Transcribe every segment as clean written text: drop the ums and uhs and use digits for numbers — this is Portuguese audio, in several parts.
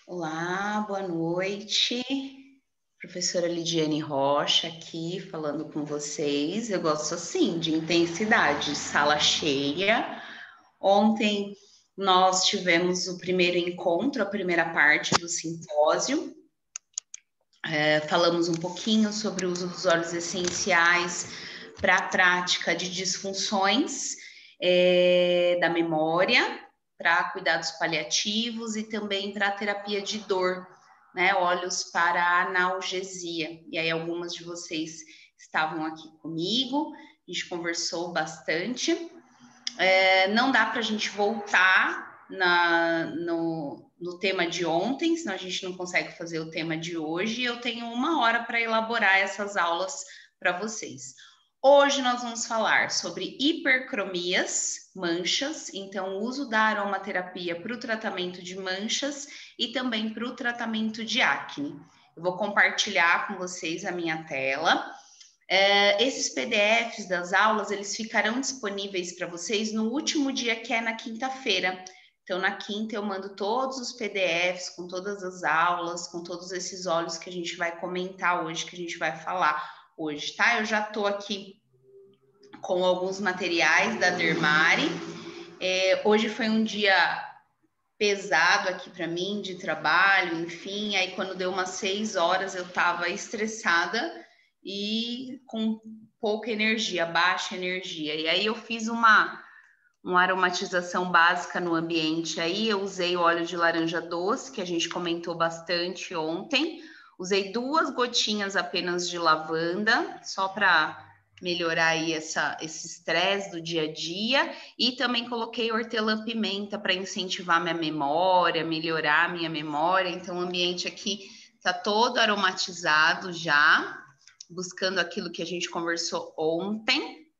Olá, boa noite. Professora Lidiane Rocha aqui falando com vocês. Eu gosto assim de intensidade, sala cheia. Ontem nós tivemos o primeiro encontro, a primeira parte do simpósio. Falamos um pouquinho sobre o uso dos óleos essenciais para a prática de disfunções da memória, para cuidados paliativos e também para a terapia de dor, né? Óleos para analgesia. E aí algumas de vocês estavam aqui comigo, a gente conversou bastante. Não dá para a gente voltar no tema de ontem, senão a gente não consegue fazer o tema de hoje. Eu tenho 1 hora para elaborar essas aulas para vocês. Hoje nós vamos falar sobre hipercromias, manchas, então o uso da aromaterapia para o tratamento de manchas e também para o tratamento de acne. Eu vou compartilhar com vocês a minha tela. Esses PDFs das aulas, eles ficarão disponíveis para vocês no último dia, que é na quinta-feira. Então, na quinta eu mando todos os PDFs com todas as aulas, com todos esses óleos que a gente vai comentar hoje, que a gente vai falar hoje, tá? Eu já estou aqui com alguns materiais da Dermari. Hoje foi um dia pesado aqui para mim, de trabalho, enfim. Aí, quando deu umas 6 horas, eu estava estressada e com pouca energia, baixa energia. E aí eu fiz uma aromatização básica no ambiente. Aí eu usei óleo de laranja doce, que a gente comentou bastante ontem. Usei 2 gotinhas apenas de lavanda, só para melhorar aí esse estresse do dia a dia. E também coloquei hortelã-pimenta para incentivar minha memória, melhorar minha memória. Então o ambiente aqui está todo aromatizado já, buscando aquilo que a gente conversou ontem.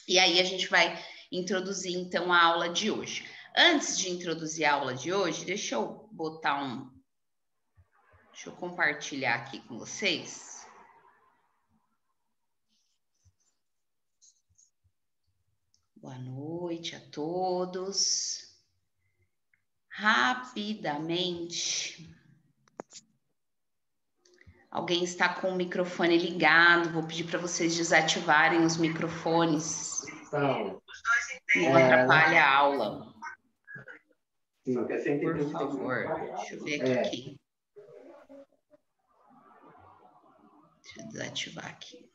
E aí a gente vai introduzir, então, a aula de hoje. Antes de introduzir a aula de hoje, deixa eu botar Deixa eu compartilhar aqui com vocês. Boa noite a todos. Rapidamente. Alguém está com o microfone ligado, vou pedir para vocês desativarem os microfones. Não atrapalha a aula. Por favor, deixa eu ver aqui. Deixa eu desativar aqui.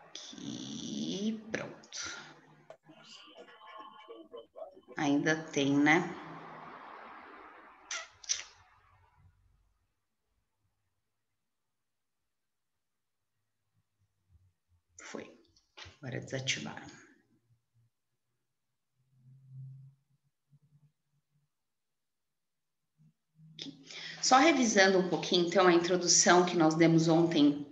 Aqui, pronto. Ainda tem, né? Foi. Agora desativaram. Aqui. Só revisando um pouquinho, então, a introdução que nós demos ontem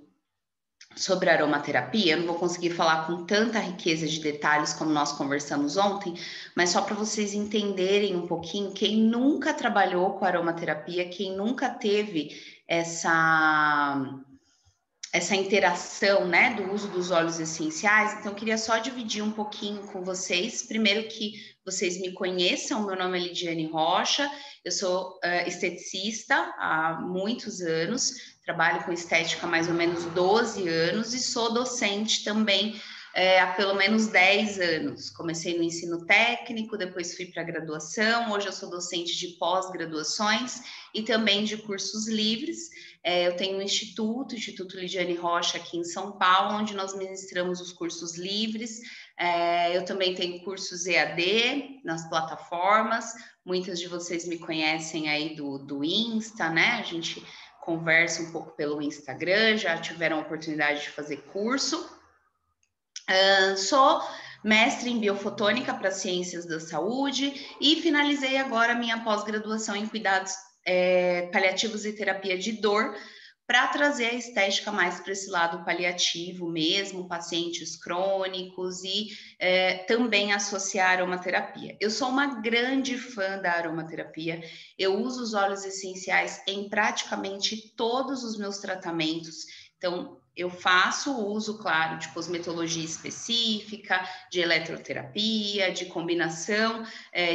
sobre aromaterapia. Eu não vou conseguir falar com tanta riqueza de detalhes como nós conversamos ontem, mas só para vocês entenderem um pouquinho, quem nunca trabalhou com aromaterapia, quem nunca teve essa interação, né, do uso dos óleos essenciais. Então, eu queria só dividir um pouquinho com vocês. Primeiro, que vocês me conheçam, meu nome é Lidiane Rocha, eu sou esteticista há muitos anos, trabalho com estética há mais ou menos 12 anos e sou docente também há pelo menos 10 anos. Comecei no ensino técnico, depois fui para a graduação, hoje eu sou docente de pós-graduações e também de cursos livres. Eu tenho um Instituto Lidiane Rocha aqui em São Paulo, onde nós ministramos os cursos livres. Eu também tenho cursos EAD nas plataformas, muitas de vocês me conhecem aí do Insta, né? A gente conversa um pouco pelo Instagram, já tiveram a oportunidade de fazer curso. Sou mestre em biofotônica para ciências da saúde e finalizei agora minha pós-graduação em cuidados paliativos e terapia de dor, para trazer a estética mais para esse lado paliativo mesmo, pacientes crônicos e também associar a aromaterapia. Eu sou uma grande fã da aromaterapia, eu uso os óleos essenciais em praticamente todos os meus tratamentos, então eu faço uso, claro, de cosmetologia específica, de eletroterapia, de combinação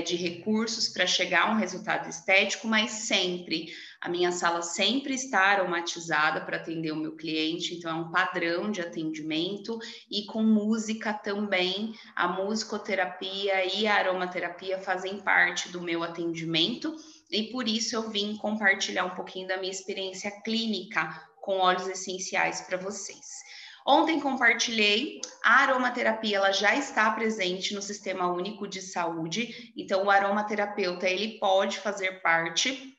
de recursos para chegar a um resultado estético, mas sempre a minha sala sempre está aromatizada para atender o meu cliente, então é um padrão de atendimento e com música também. A musicoterapia e a aromaterapia fazem parte do meu atendimento e por isso eu vim compartilhar um pouquinho da minha experiência clínica com óleos essenciais para vocês. Ontem compartilhei, a aromaterapia ela já está presente no Sistema Único de Saúde, então o aromaterapeuta ele pode fazer parte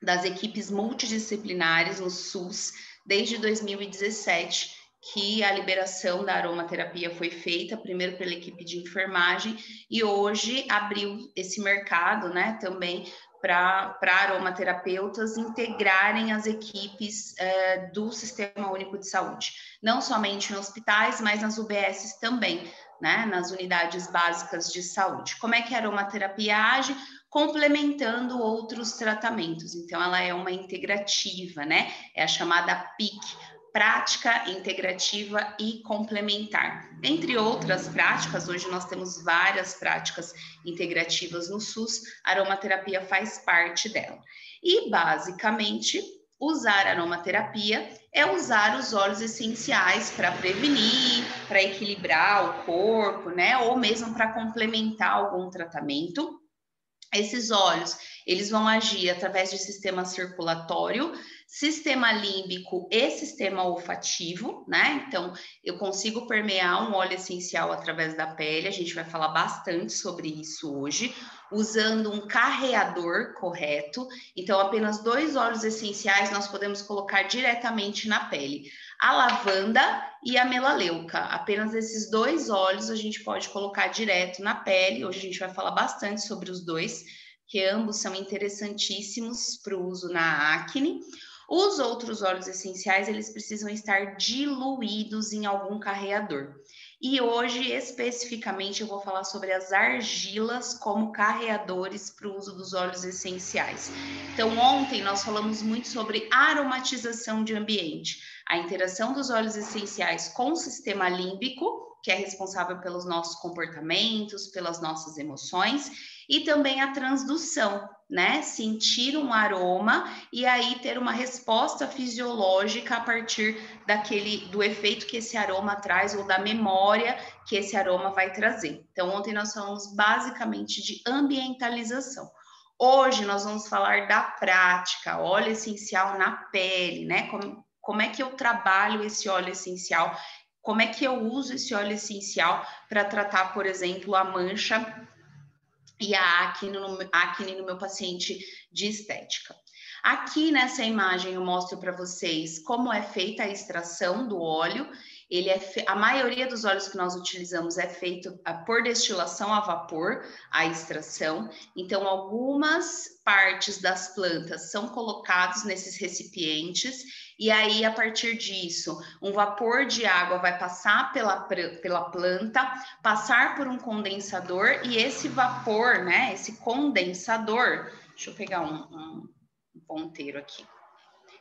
das equipes multidisciplinares no SUS desde 2017, que a liberação da aromaterapia foi feita, primeiro pela equipe de enfermagem, e hoje abriu esse mercado, né, também para aromaterapeutas integrarem as equipes do Sistema Único de Saúde, não somente em hospitais, mas nas UBSs também, né, nas unidades básicas de saúde. Como é que a aromaterapia age? Complementando outros tratamentos. Então, ela é uma integrativa, né? É a chamada PIC, prática integrativa e complementar. Entre outras práticas, hoje nós temos várias práticas integrativas no SUS, a aromaterapia faz parte dela. E, basicamente, usar aromaterapia é usar os óleos essenciais para prevenir, para equilibrar o corpo, né? Ou mesmo para complementar algum tratamento. Esses óleos, eles vão agir através de sistema circulatório, sistema límbico e sistema olfativo, né? Então, eu consigo permear um óleo essencial através da pele, a gente vai falar bastante sobre isso hoje, usando um carreador correto. Então, apenas 2 óleos essenciais nós podemos colocar diretamente na pele. A lavanda e a melaleuca. Apenas esses 2 óleos a gente pode colocar direto na pele. Hoje a gente vai falar bastante sobre os dois, que ambos são interessantíssimos para o uso na acne. Os outros óleos essenciais, eles precisam estar diluídos em algum carreador. E hoje, especificamente, eu vou falar sobre as argilas como carreadores para o uso dos óleos essenciais. Então, ontem nós falamos muito sobre aromatização de ambiente, a interação dos óleos essenciais com o sistema límbico, que é responsável pelos nossos comportamentos, pelas nossas emoções, e também a transdução, né? Sentir um aroma e aí ter uma resposta fisiológica a partir do efeito que esse aroma traz ou da memória que esse aroma vai trazer. Então, ontem nós falamos basicamente de ambientalização. Hoje nós vamos falar da prática, óleo essencial na pele, né? Como é que eu trabalho esse óleo essencial? Como é que eu uso esse óleo essencial para tratar, por exemplo, a mancha e a acne no meu paciente de estética. Aqui nessa imagem eu mostro para vocês como é feita a extração do óleo. A maioria dos óleos que nós utilizamos é feito por destilação a vapor, a extração. Então, algumas partes das plantas são colocadas nesses recipientes e aí, a partir disso, um vapor de água vai passar pela planta, passar por um condensador e esse vapor, né, esse condensador, deixa eu pegar um ponteiro aqui.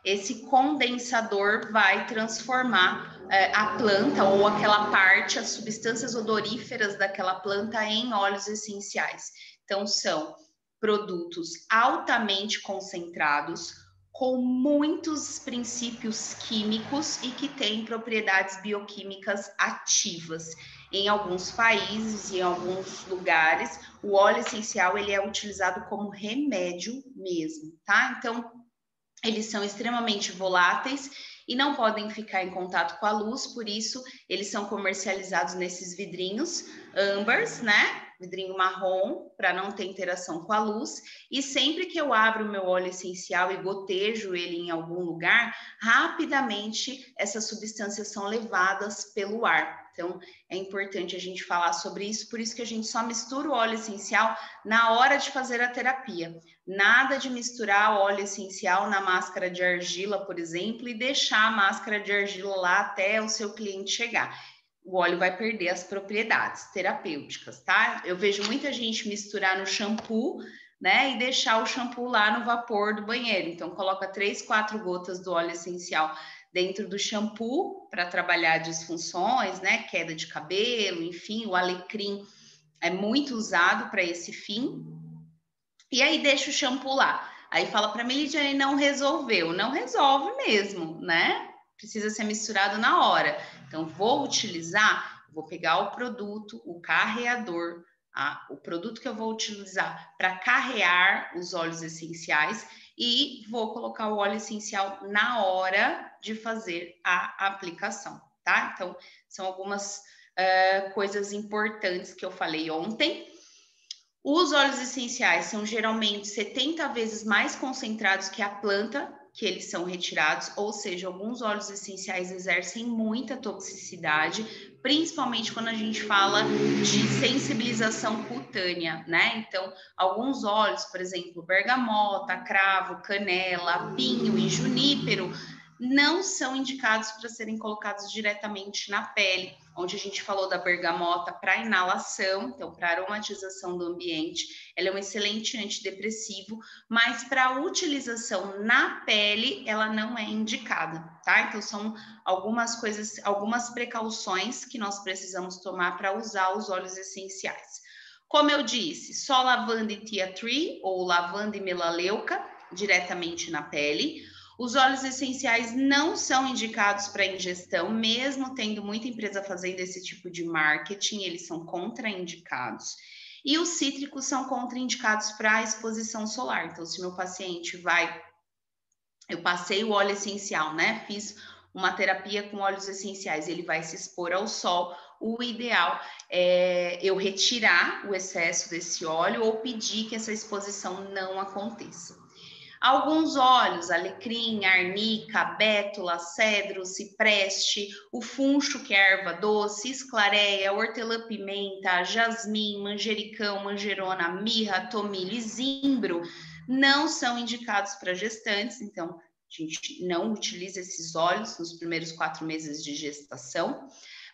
Esse condensador vai transformar a planta ou aquela parte, as substâncias odoríferas daquela planta em óleos essenciais. Então, são produtos altamente concentrados, com muitos princípios químicos e que têm propriedades bioquímicas ativas. Em alguns países e em alguns lugares, o óleo essencial ele é utilizado como remédio mesmo, tá? Então, eles são extremamente voláteis e não podem ficar em contato com a luz, por isso eles são comercializados nesses vidrinhos âmbars, né? Vidrinho marrom, para não ter interação com a luz. E sempre que eu abro o meu óleo essencial e gotejo ele em algum lugar, rapidamente essas substâncias são levadas pelo ar. Então, é importante a gente falar sobre isso, por isso que a gente só mistura o óleo essencial na hora de fazer a terapia. Nada de misturar o óleo essencial na máscara de argila, por exemplo, e deixar a máscara de argila lá até o seu cliente chegar. O óleo vai perder as propriedades terapêuticas, tá? Eu vejo muita gente misturar no shampoo, né, e deixar o shampoo lá no vapor do banheiro. Então, coloca 3, 4 gotas do óleo essencial dentro do shampoo para trabalhar disfunções, né, queda de cabelo, enfim, o alecrim é muito usado para esse fim. E aí deixa o shampoo lá. Aí fala para mim, Lidiane, não resolveu. Não resolve mesmo, né? Precisa ser misturado na hora. Então, vou utilizar, vou pegar o produto, o carreador, o produto que eu vou utilizar para carrear os óleos essenciais e vou colocar o óleo essencial na hora de fazer a aplicação, tá? Então, são algumas coisas importantes que eu falei ontem. Os óleos essenciais são geralmente 70 vezes mais concentrados que a planta que eles são retirados, ou seja, alguns óleos essenciais exercem muita toxicidade, principalmente quando a gente fala de sensibilização cutânea, né? Então, alguns óleos, por exemplo, bergamota, cravo, canela, pinho e junípero, não são indicados para serem colocados diretamente na pele, onde a gente falou da bergamota para inalação, então para aromatização do ambiente, ela é um excelente antidepressivo, mas para utilização na pele, ela não é indicada, tá? Então são algumas coisas, algumas precauções que nós precisamos tomar para usar os óleos essenciais. Como eu disse, só lavanda e tea tree ou lavanda e melaleuca diretamente na pele. Os óleos essenciais não são indicados para ingestão, mesmo tendo muita empresa fazendo esse tipo de marketing, eles são contraindicados. E os cítricos são contraindicados para exposição solar. Então, se meu paciente vai, eu passei o óleo essencial, né? Fiz uma terapia com óleos essenciais, ele vai se expor ao sol. O ideal é eu retirar o excesso desse óleo ou pedir que essa exposição não aconteça. Alguns óleos, alecrim, arnica, bétula, cedro, cipreste, o funcho, que é erva doce, esclareia, hortelã-pimenta, jasmim, manjericão, manjerona, mirra, tomilho e zimbro não são indicados para gestantes, então a gente não utiliza esses óleos nos primeiros 4 meses de gestação.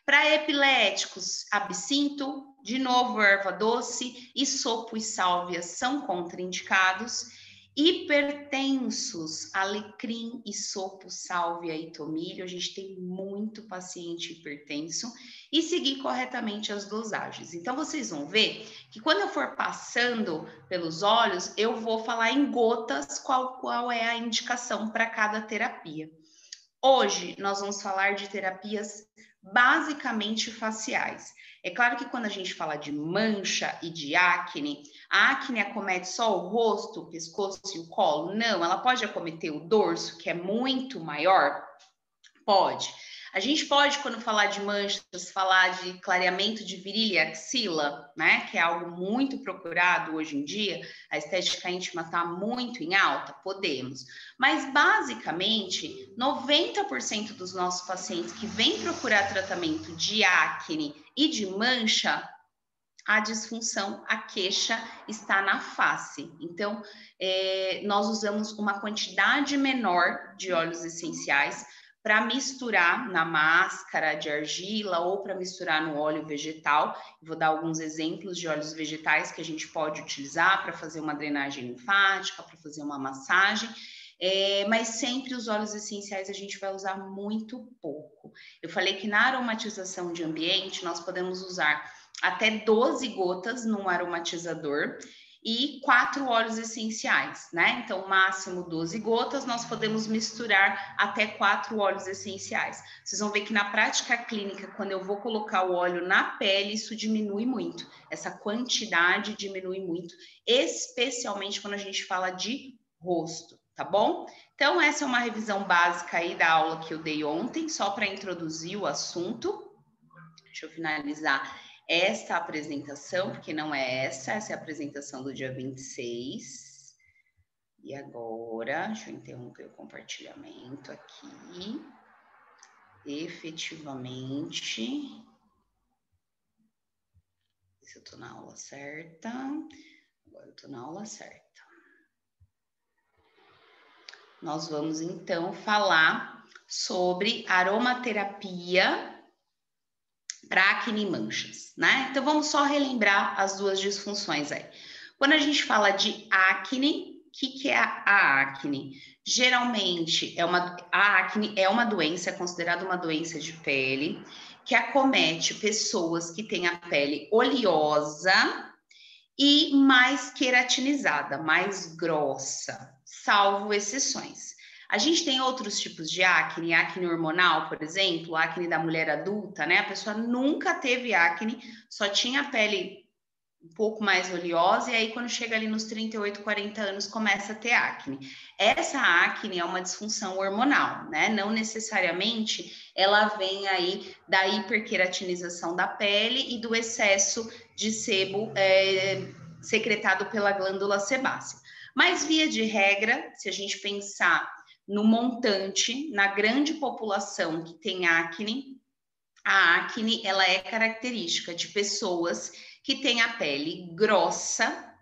Para epiléticos, absinto, de novo erva doce, isopo e sálvia são contraindicados. Hipertensos, alecrim, isopo, sálvia e tomilho, a gente tem muito paciente hipertenso e seguir corretamente as dosagens. Então, vocês vão ver que quando eu for passando pelos óleos, eu vou falar em gotas qual é a indicação para cada terapia. Hoje, nós vamos falar de terapias basicamente faciais. É claro que quando a gente fala de mancha e de acne, a acne acomete só o rosto, o pescoço e o colo? Não, ela pode acometer o dorso, que é muito maior? Pode. A gente pode, quando falar de manchas, falar de clareamento de virilha e axila, né? Que é algo muito procurado hoje em dia. A estética íntima está muito em alta? Podemos. Mas, basicamente, 90% dos nossos pacientes que vêm procurar tratamento de acne e de mancha, a disfunção, a queixa está na face. Então, nós usamos uma quantidade menor de óleos essenciais para misturar na máscara de argila ou para misturar no óleo vegetal. Vou dar alguns exemplos de óleos vegetais que a gente pode utilizar para fazer uma drenagem linfática, para fazer uma massagem. Mas sempre os óleos essenciais a gente vai usar muito pouco. Eu falei que na aromatização de ambiente nós podemos usar até 12 gotas num aromatizador e 4 óleos essenciais, né? Então, máximo 12 gotas, nós podemos misturar até 4 óleos essenciais. Vocês vão ver que na prática clínica, quando eu vou colocar o óleo na pele, isso diminui muito. Essa quantidade diminui muito, especialmente quando a gente fala de rosto, tá bom? Então, essa é uma revisão básica aí da aula que eu dei ontem, só para introduzir o assunto. Deixa eu finalizar esta apresentação, porque não é essa é a apresentação do dia 26. E agora, deixa eu interromper o compartilhamento aqui. Efetivamente, Se eu tô na aula certa. Agora eu tô na aula certa. Nós vamos, então, falar sobre aromaterapia para acne e manchas, né? Então, vamos só relembrar as duas disfunções aí. Quando a gente fala de acne, o que é a acne? Geralmente, a acne é uma doença, é considerada uma doença de pele, que acomete pessoas que têm a pele oleosa e mais queratinizada, mais grossa, salvo exceções. A gente tem outros tipos de acne, acne hormonal, por exemplo, acne da mulher adulta, né? A pessoa nunca teve acne, só tinha a pele um pouco mais oleosa, e aí quando chega ali nos 38, 40 anos, começa a ter acne. Essa acne é uma disfunção hormonal, né? Não necessariamente ela vem aí da hiperqueratinização da pele e do excesso de sebo secretado pela glândula sebácea. Mas, via de regra, se a gente pensar no montante, na grande população que tem acne, a acne ela é característica de pessoas que têm a pele grossa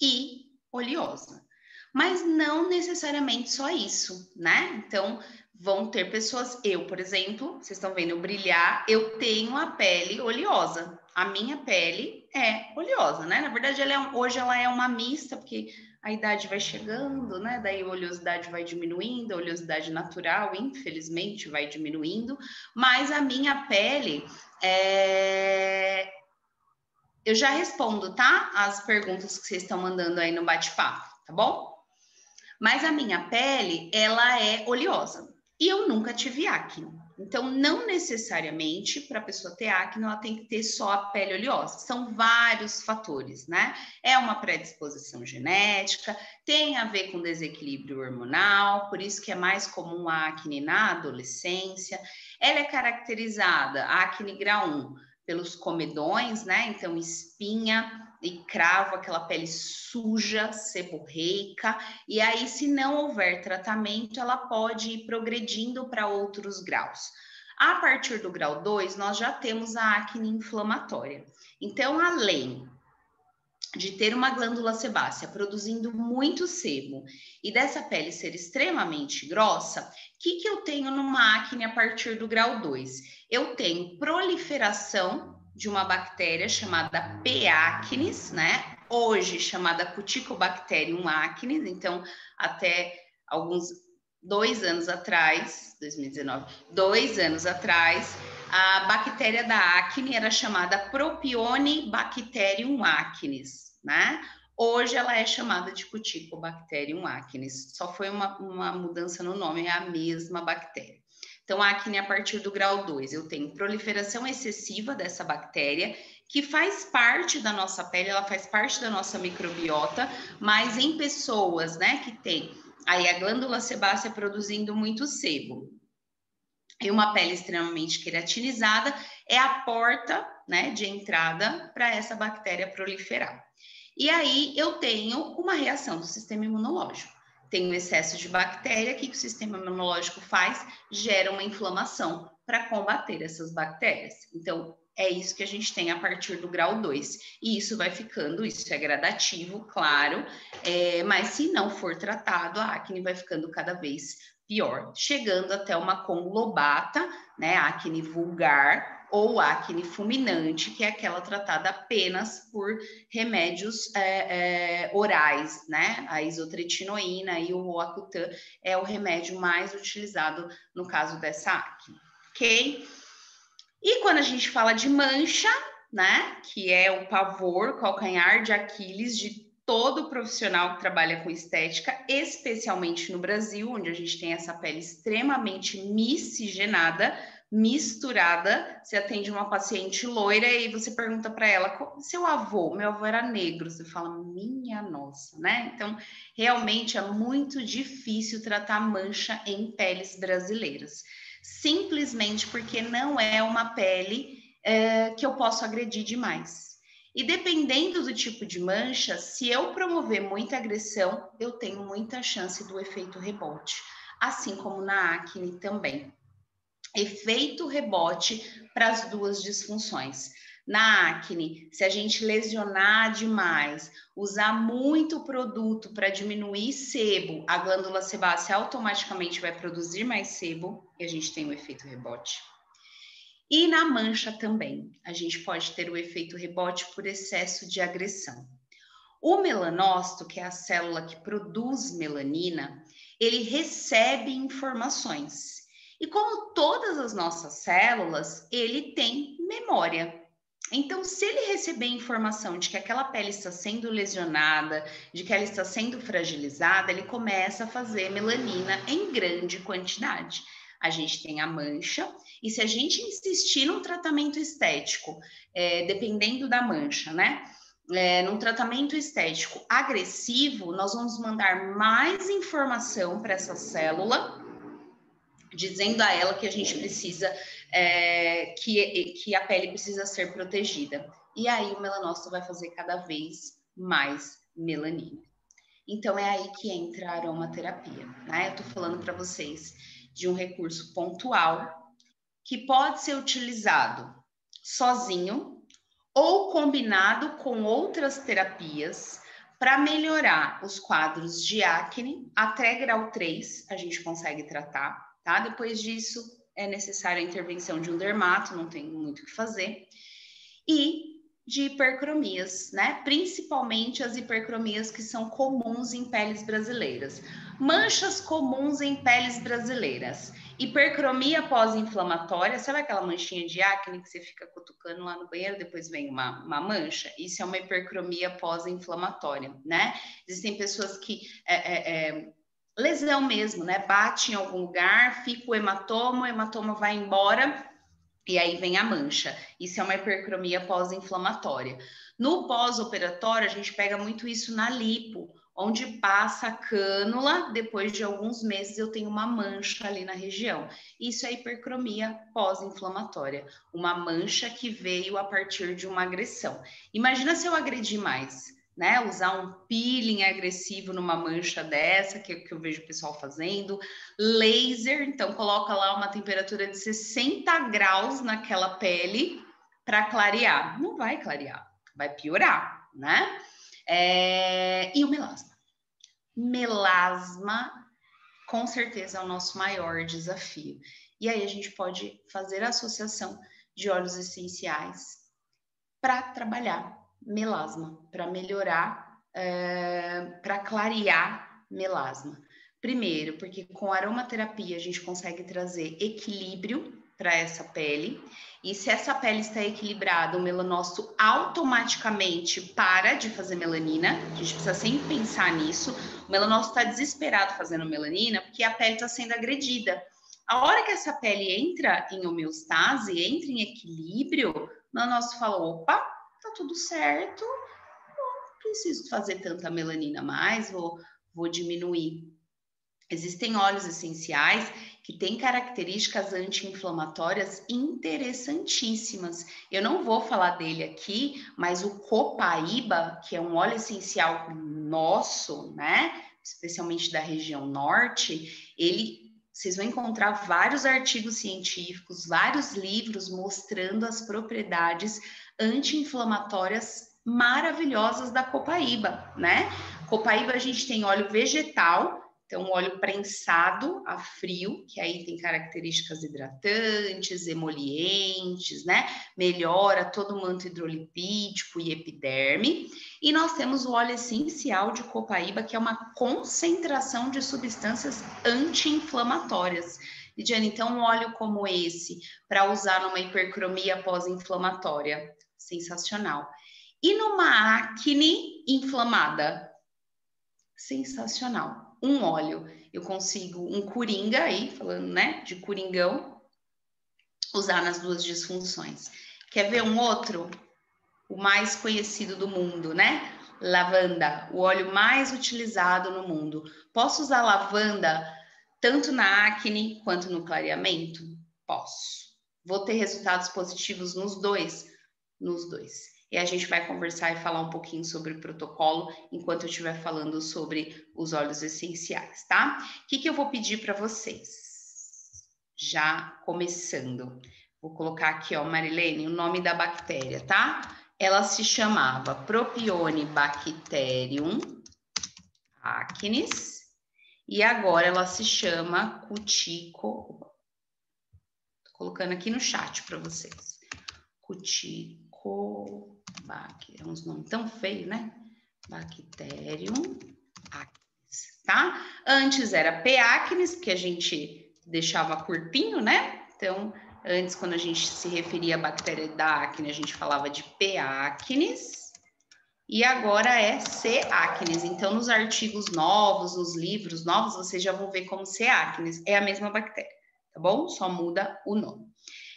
e oleosa. Mas não necessariamente só isso, né? Então, vão ter pessoas, eu, por exemplo, vocês estão vendo eu brilhar, eu tenho a pele oleosa. A minha pele é oleosa, né? Na verdade, hoje ela é uma mista, porque a idade vai chegando, né? Daí a oleosidade vai diminuindo, a oleosidade natural, infelizmente, vai diminuindo, mas a minha pele eu já respondo, tá? As perguntas que vocês estão mandando aí no bate-papo, tá bom? Mas a minha pele, ela é oleosa. E eu nunca tive acne. Então, não necessariamente, para a pessoa ter acne, ela tem que ter só a pele oleosa. São vários fatores, né? É uma predisposição genética, tem a ver com desequilíbrio hormonal, por isso que é mais comum a acne na adolescência. Ela é caracterizada, a acne grau 1, pelos comedões, né? Então, espinha e cravo, aquela pele suja, seborreica, e aí, se não houver tratamento, ela pode ir progredindo para outros graus. A partir do grau 2, nós já temos a acne inflamatória. Então, além de ter uma glândula sebácea produzindo muito sebo e dessa pele ser extremamente grossa, o que eu tenho numa acne a partir do grau 2? Eu tenho proliferação de uma bactéria chamada P. acnes, né? Hoje chamada Cuticobacterium acnes, então até alguns 2 anos atrás, 2019, 2 anos atrás, a bactéria da acne era chamada Propionibacterium acnes, né? Hoje ela é chamada de Cuticobacterium acnes. Só foi uma mudança no nome, é a mesma bactéria. Então, a acne a partir do grau 2, eu tenho proliferação excessiva dessa bactéria, que faz parte da nossa pele, ela faz parte da nossa microbiota, mas em pessoas, né, que tem aí a glândula sebácea produzindo muito sebo e uma pele extremamente queratinizada, é a porta, né, de entrada para essa bactéria proliferar. E aí eu tenho uma reação do sistema imunológico. Tem um excesso de bactéria, o que o sistema imunológico faz? Gera uma inflamação para combater essas bactérias. Então, é isso que a gente tem a partir do grau 2. E isso vai ficando, isso é gradativo, claro, mas se não for tratado, a acne vai ficando cada vez pior, chegando até uma conglobata, né, acne vulgar ou acne fulminante, que é aquela tratada apenas por remédios orais, né? A isotretinoína e o Roacutan é o remédio mais utilizado no caso dessa acne, ok? E quando a gente fala de mancha, né, que é o pavor, o calcanhar de Aquiles de todo profissional que trabalha com estética, especialmente no Brasil, onde a gente tem essa pele extremamente miscigenada, misturada. Você atende uma paciente loira e você pergunta para ela, seu avô, meu avô era negro, você fala, minha nossa, né? Então, realmente é muito difícil tratar mancha em peles brasileiras, simplesmente porque não é uma pele que eu posso agredir demais. E dependendo do tipo de mancha, se eu promover muita agressão, eu tenho muita chance do efeito rebote, assim como na acne também. Efeito rebote para as duas disfunções. Na acne, se a gente lesionar demais, usar muito produto para diminuir sebo, a glândula sebácea automaticamente vai produzir mais sebo e a gente tem o efeito rebote. E na mancha também, a gente pode ter o efeito rebote por excesso de agressão. O melanócito, que é a célula que produz melanina, ele recebe informações. E como todas as nossas células, ele tem memória. Então, se ele receber informação de que aquela pele está sendo lesionada, de que ela está sendo fragilizada, ele começa a fazer melanina em grande quantidade. A gente tem a mancha, e se a gente insistir num tratamento estético, dependendo da mancha, né? Num tratamento estético agressivo, nós vamos mandar mais informação para essa célula, dizendo a ela que a gente precisa, que a pele precisa ser protegida. E aí o melanócito vai fazer cada vez mais melanina. Então é aí que entra a aromaterapia, né? Eu tô falando para vocês de um recurso pontual que pode ser utilizado sozinho ou combinado com outras terapias para melhorar os quadros de acne. Até grau 3 a gente consegue tratar, tá? Depois disso é necessária a intervenção de um dermato, não tem muito o que fazer. E de hipercromias, né? Principalmente as hipercromias que são comuns em peles brasileiras. Manchas comuns em peles brasileiras. Hipercromia pós-inflamatória, sabe aquela manchinha de acne que você fica cutucando lá no banheiro, depois vem uma mancha? Isso é uma hipercromia pós-inflamatória, né? Existem pessoas que lesão mesmo, né? Bate em algum lugar, fica o hematoma vai embora e aí vem a mancha. Isso é uma hipercromia pós-inflamatória. No pós-operatório, a gente pega muito isso na lipo, onde passa a cânula, depois de alguns meses eu tenho uma mancha ali na região. Isso é hipercromia pós-inflamatória, uma mancha que veio a partir de uma agressão. Imagina se eu agredir mais, né? Usar um peeling agressivo numa mancha dessa, que eu vejo o pessoal fazendo. Laser, então coloca lá uma temperatura de 60 graus naquela pele para clarear. Não vai clarear, vai piorar, né? E o melasma? Melasma, com certeza, é o nosso maior desafio. E aí a gente pode fazer a associação de óleos essenciais para trabalhar melasma, para melhorar, para clarear melasma. Primeiro, porque com aromaterapia a gente consegue trazer equilíbrio para essa pele, e se essa pele está equilibrada, o melanócito automaticamente para de fazer melanina. A gente precisa sempre pensar nisso. O melanócito está desesperado fazendo melanina porque a pele está sendo agredida. A hora que essa pele entra em homeostase, entra em equilíbrio, o melanócito fala, opa, tá tudo certo, não preciso fazer tanta melanina mais, vou diminuir. Existem óleos essenciais que têm características anti-inflamatórias interessantíssimas. Eu não vou falar dele aqui, mas o copaíba, que é um óleo essencial nosso, né, especialmente da região norte, vocês vão encontrar vários artigos científicos, vários livros mostrando as propriedades anti-inflamatórias maravilhosas da copaíba, né? Copaíba a gente tem óleo vegetal, então óleo prensado a frio, que aí tem características hidratantes, emolientes, né? Melhora todo o manto hidrolipídico e epiderme. E nós temos o óleo essencial de copaíba, que é uma concentração de substâncias anti-inflamatórias. Lidiane, então um óleo como esse, para usar numa hipercromia pós-inflamatória, sensacional. E numa acne inflamada, sensacional. Um óleo, eu consigo um coringa aí, falando, né, de coringão, usar nas duas disfunções. Quer ver um outro? O mais conhecido do mundo, né? Lavanda, o óleo mais utilizado no mundo. Posso usar lavanda tanto na acne quanto no clareamento? Posso. Vou ter resultados positivos nos dois? Nos dois. E a gente vai conversar e falar um pouquinho sobre o protocolo enquanto eu estiver falando sobre os óleos essenciais, tá? O que eu vou pedir para vocês? Já começando. Vou colocar aqui, ó, Marilene, o nome da bactéria, tá? Ela se chamava Propionibacterium acnes e agora ela se chama Tô colocando aqui no chat para vocês. É uns nomes tão feios, né? Bacterium acnes, tá? Antes era P. acnes, que a gente deixava curtinho, né? Então, antes, quando a gente se referia à bactéria da acne, a gente falava de P. acnes. E agora é C. acnes. Então, nos artigos novos, nos livros novos, vocês já vão ver como C. acnes. É a mesma bactéria, tá bom? Só muda o nome. O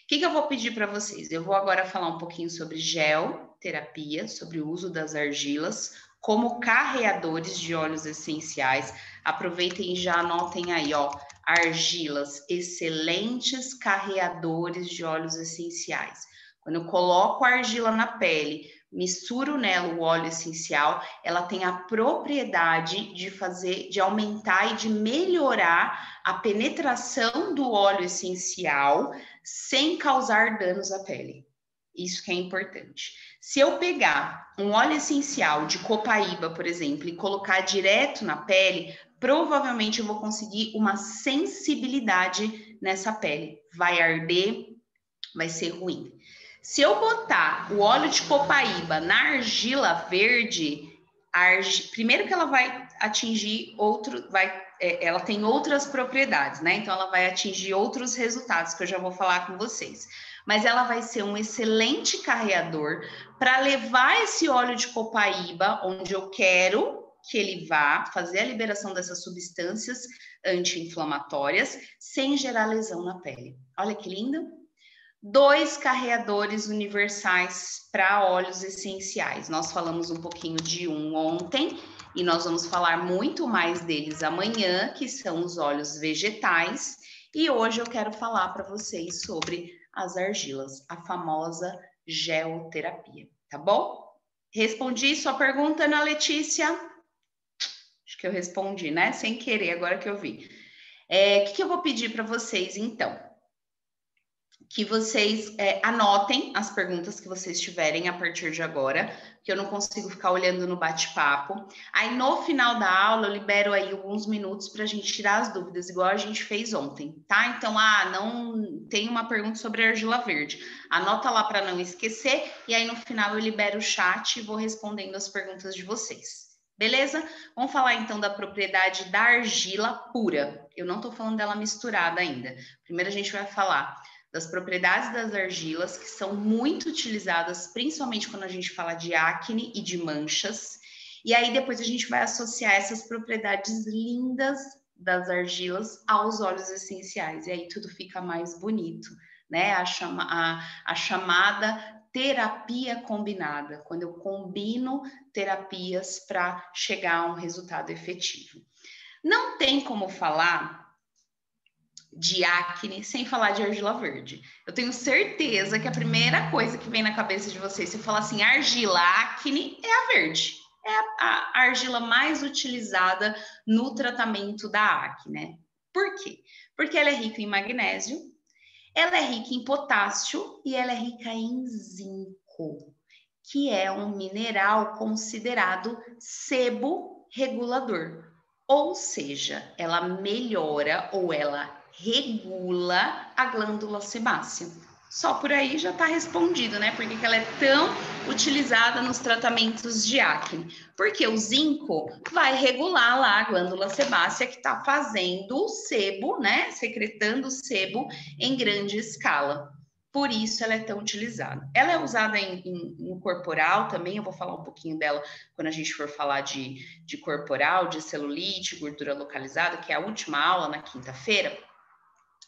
que eu vou pedir para vocês? Eu vou agora falar um pouquinho sobre geoterapia, sobre o uso das argilas como carreadores de óleos essenciais. Aproveitem e já anotem aí, ó, argilas, excelentes carreadores de óleos essenciais. Quando eu coloco a argila na pele, misturo nela o óleo essencial, ela tem a propriedade de aumentar e de melhorar a penetração do óleo essencial sem causar danos à pele. Isso que é importante. Se eu pegar um óleo essencial de copaíba, por exemplo, e colocar direto na pele, provavelmente eu vou conseguir uma sensibilidade nessa pele. Vai arder, vai ser ruim. Se eu botar o óleo de copaíba na argila verde, primeiro que ela vai atingir ela tem outras propriedades, né? Então ela vai atingir outros resultados que eu já vou falar com vocês. Mas ela vai ser um excelente carreador para levar esse óleo de copaíba onde eu quero que ele vá fazer a liberação dessas substâncias anti-inflamatórias sem gerar lesão na pele. Olha que lindo! 2 carreadores universais para óleos essenciais. Nós falamos um pouquinho de um ontem e nós vamos falar muito mais deles amanhã, que são os óleos vegetais. E hoje eu quero falar para vocês sobre as argilas, a famosa geoterapia, tá bom? Respondi sua pergunta, Ana Letícia? Acho que eu respondi, né? Sem querer, agora que eu vi. O que eu vou pedir para vocês, então? Que vocês anotem as perguntas que vocês tiverem a partir de agora, que eu não consigo ficar olhando no bate-papo. Aí, no final da aula, eu libero aí alguns minutos para a gente tirar as dúvidas, igual a gente fez ontem, tá? Então, não tem uma pergunta sobre a argila verde. Anota lá para não esquecer, e aí no final eu libero o chat e vou respondendo as perguntas de vocês. Beleza? Vamos falar então da propriedade da argila pura. Eu não estou falando dela misturada ainda. Primeiro a gente vai falar das propriedades das argilas, que são muito utilizadas, principalmente quando a gente fala de acne e de manchas. E aí depois a gente vai associar essas propriedades lindas das argilas aos óleos essenciais. E aí tudo fica mais bonito, né? A chamada terapia combinada, quando eu combino terapias para chegar a um resultado efetivo. Não tem como falar de acne sem falar de argila verde. Eu tenho certeza que a primeira coisa que vem na cabeça de vocês, se falar assim, argila, acne, é a verde. É a argila mais utilizada no tratamento da acne, né? Por quê? Porque ela é rica em magnésio, ela é rica em potássio e ela é rica em zinco, que é um mineral considerado sebo regulador. Ou seja, ela melhora ou ela regula a glândula sebácea. Só por aí já está respondido, né? Por que ela é tão utilizada nos tratamentos de acne? Porque o zinco vai regular lá a glândula sebácea que está fazendo o sebo, né? Secretando o sebo em grande escala. Por isso ela é tão utilizada. Ela é usada no corporal também, eu vou falar um pouquinho dela quando a gente for falar de corporal, de celulite, gordura localizada, que é a última aula na quinta-feira,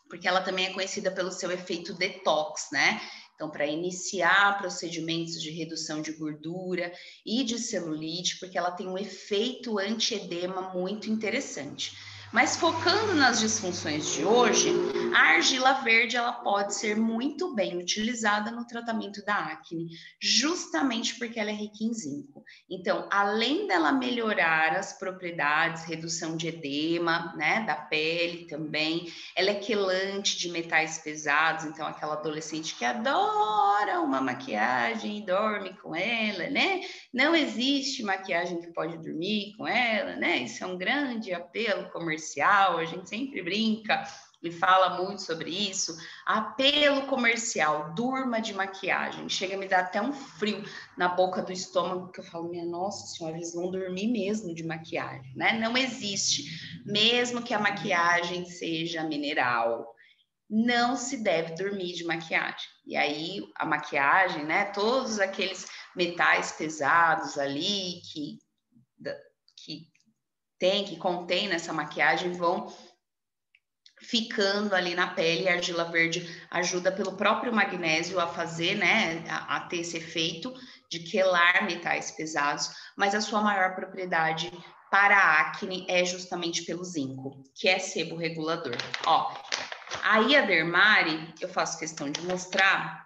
porque ela também é conhecida pelo seu efeito detox, né? Então, para iniciar procedimentos de redução de gordura e de celulite, porque ela tem um efeito anti-edema muito interessante. Mas focando nas disfunções de hoje, a argila verde ela pode ser muito bem utilizada no tratamento da acne, justamente porque ela é rica em zinco. Então, além dela melhorar as propriedades, redução de edema, né, da pele também, ela é quelante de metais pesados, então aquela adolescente que adora uma maquiagem e dorme com ela, né? Não existe maquiagem que pode dormir com ela, né? Isso é um grande apelo comercial, a gente sempre brinca e fala muito sobre isso. Apelo comercial, durma de maquiagem. Chega a me dar até um frio na boca do estômago, que eu falo, minha nossa senhora, eles vão dormir mesmo de maquiagem, né? Não existe. Mesmo que a maquiagem seja mineral, não se deve dormir de maquiagem. E aí, a maquiagem, né? Todos aqueles metais pesados ali que contém nessa maquiagem vão ficando ali na pele. A argila verde ajuda pelo próprio magnésio a fazer, né, a ter esse efeito de quelar metais pesados, mas a sua maior propriedade para a acne é justamente pelo zinco, que é sebo regulador. Ó, aí a Dermari, eu faço questão de mostrar,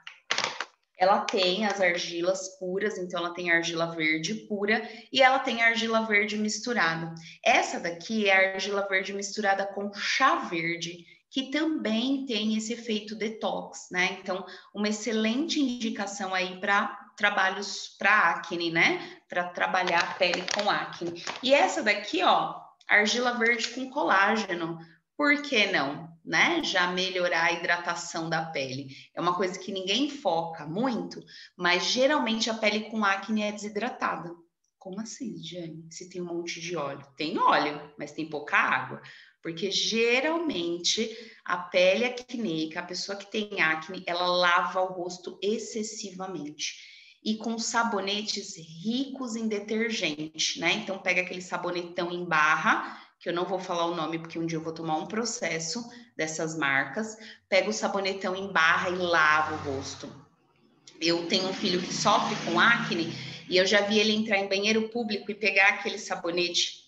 ela tem as argilas puras, então ela tem argila verde pura e ela tem argila verde misturada. Essa daqui é a argila verde misturada com chá verde, que também tem esse efeito detox, né? Então, uma excelente indicação aí para trabalhos para acne, né? Para trabalhar a pele com acne. E essa daqui, ó, argila verde com colágeno. Por que não, né? Já melhorar a hidratação da pele. É uma coisa que ninguém foca muito, mas geralmente a pele com acne é desidratada. Como assim, Jane? Se tem um monte de óleo? Tem óleo, mas tem pouca água. Porque geralmente a pele acneica, a pessoa que tem acne, ela lava o rosto excessivamente. E com sabonetes ricos em detergente, né? Então pega aquele sabonetão em barra, que eu não vou falar o nome porque um dia eu vou tomar um processo dessas marcas, pega o sabonetão em barra e lava o rosto. Eu tenho um filho que sofre com acne e eu já vi ele entrar em banheiro público e pegar aquele sabonete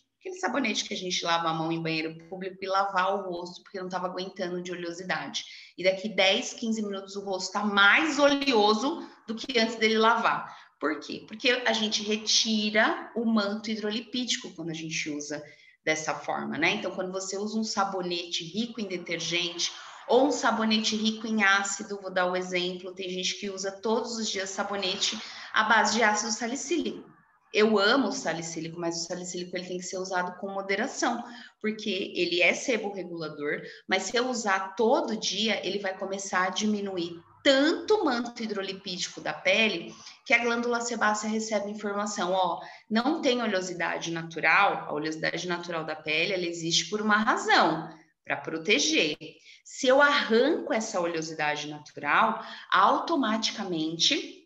que a gente lava a mão em banheiro público e lavar o rosto porque não estava aguentando de oleosidade. E daqui 10, 15 minutos o rosto está mais oleoso do que antes dele lavar. Por quê? Porque a gente retira o manto hidrolipídico quando a gente usa dessa forma, né? Então, quando você usa um sabonete rico em detergente ou um sabonete rico em ácido, vou dar o exemplo, tem gente que usa todos os dias sabonete à base de ácido salicílico. Eu amo o salicílico, mas o salicílico ele tem que ser usado com moderação, porque ele é sebo regulador, mas se eu usar todo dia, ele vai começar a diminuir tanto o manto hidrolipídico da pele que a glândula sebácea recebe informação, ó, não tem oleosidade natural, a oleosidade natural da pele, ela existe por uma razão, para proteger. Se eu arranco essa oleosidade natural, automaticamente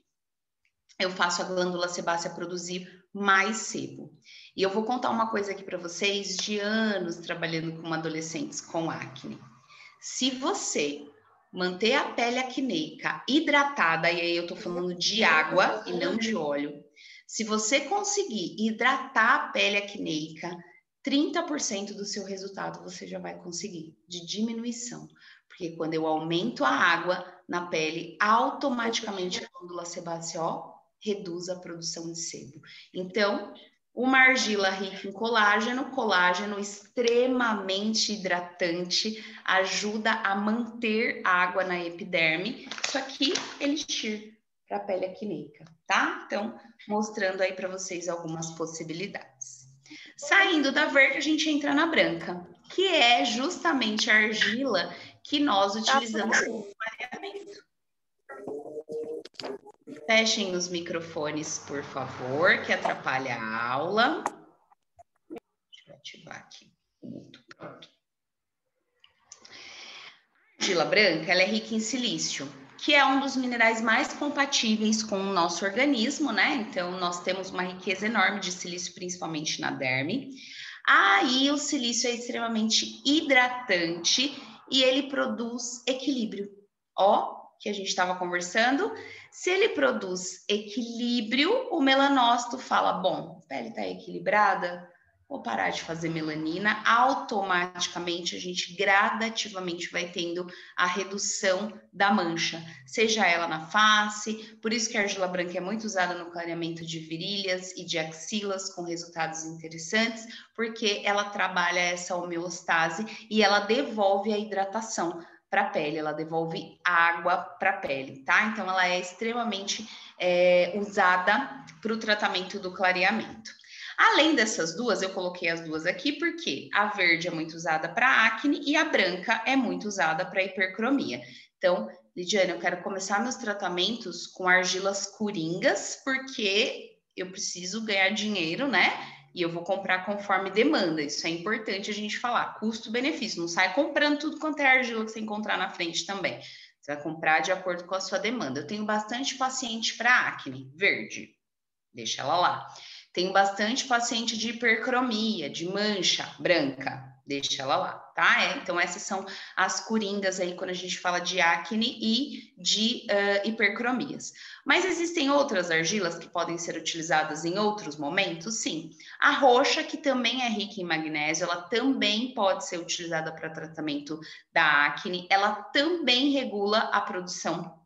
eu faço a glândula sebácea produzir mais sebo. E eu vou contar uma coisa aqui para vocês de anos trabalhando com adolescentes com acne. Se você manter a pele acneica hidratada, e aí eu tô falando de água e não de óleo, se você conseguir hidratar a pele acneica, 30% do seu resultado você já vai conseguir de diminuição. Porque quando eu aumento a água na pele, automaticamente a glândula sebácea, ó, reduz a produção de sebo. Então, uma argila rica em colágeno, colágeno extremamente hidratante, ajuda a manter água na epiderme. Isso aqui é elixir para a pele acneica, tá? Então, mostrando aí para vocês algumas possibilidades. Saindo da verde, a gente entra na branca, que é justamente a argila que nós utilizamos como clareamento. Fechem os microfones, por favor, que atrapalha a aula. Deixa eu ativar aqui. Pronto. A argila branca, ela é rica em silício, que é um dos minerais mais compatíveis com o nosso organismo, né? Então, nós temos uma riqueza enorme de silício, principalmente na derme. Aí, o silício é extremamente hidratante e ele produz equilíbrio. Ó, que a gente estava conversando, se ele produz equilíbrio, o melanócito fala, bom, a pele está equilibrada, vou parar de fazer melanina, automaticamente a gente gradativamente vai tendo a redução da mancha, seja ela na face, por isso que a argila branca é muito usada no clareamento de virilhas e de axilas, com resultados interessantes, porque ela trabalha essa homeostase e ela devolve a hidratação para a pele, ela devolve água para a pele, tá? Então ela é extremamente usada para o tratamento do clareamento. Além dessas duas, eu coloquei as duas aqui porque a verde é muito usada para acne e a branca é muito usada para hipercromia. Então, Lidiane, eu quero começar meus tratamentos com argilas coringas, porque eu preciso ganhar dinheiro, né? E eu vou comprar conforme demanda. Isso é importante a gente falar. Custo-benefício. Não sai comprando tudo quanto é argila que você encontrar na frente também. Você vai comprar de acordo com a sua demanda. Eu tenho bastante paciente para acne, verde. Deixa ela lá. Tenho bastante paciente de hipercromia, de mancha branca. Deixa ela lá, tá? Então, essas são as coringas aí quando a gente fala de acne e de hipercromias. Mas existem outras argilas que podem ser utilizadas em outros momentos? Sim. A roxa, que também é rica em magnésio, ela também pode ser utilizada para tratamento da acne. Ela também regula a produção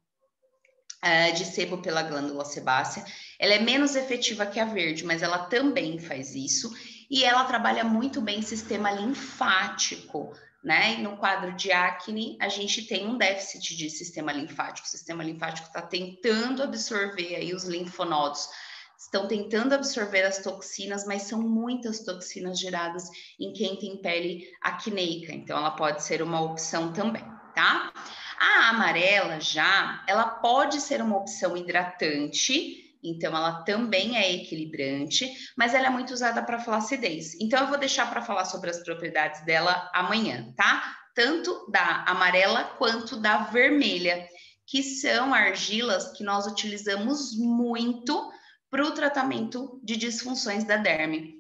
de sebo pela glândula sebácea. Ela é menos efetiva que a verde, mas ela também faz isso. E ela trabalha muito bem o sistema linfático, né? E no quadro de acne, a gente tem um déficit de sistema linfático. O sistema linfático está tentando absorver aí os linfonodos, estão tentando absorver as toxinas, mas são muitas toxinas geradas em quem tem pele acneica. Então, ela pode ser uma opção também, tá? A amarela já, ela pode ser uma opção hidratante, então ela também é equilibrante, mas ela é muito usada para flacidez. Então eu vou deixar para falar sobre as propriedades dela amanhã, tá? Tanto da amarela quanto da vermelha, que são argilas que nós utilizamos muito para o tratamento de disfunções da derme,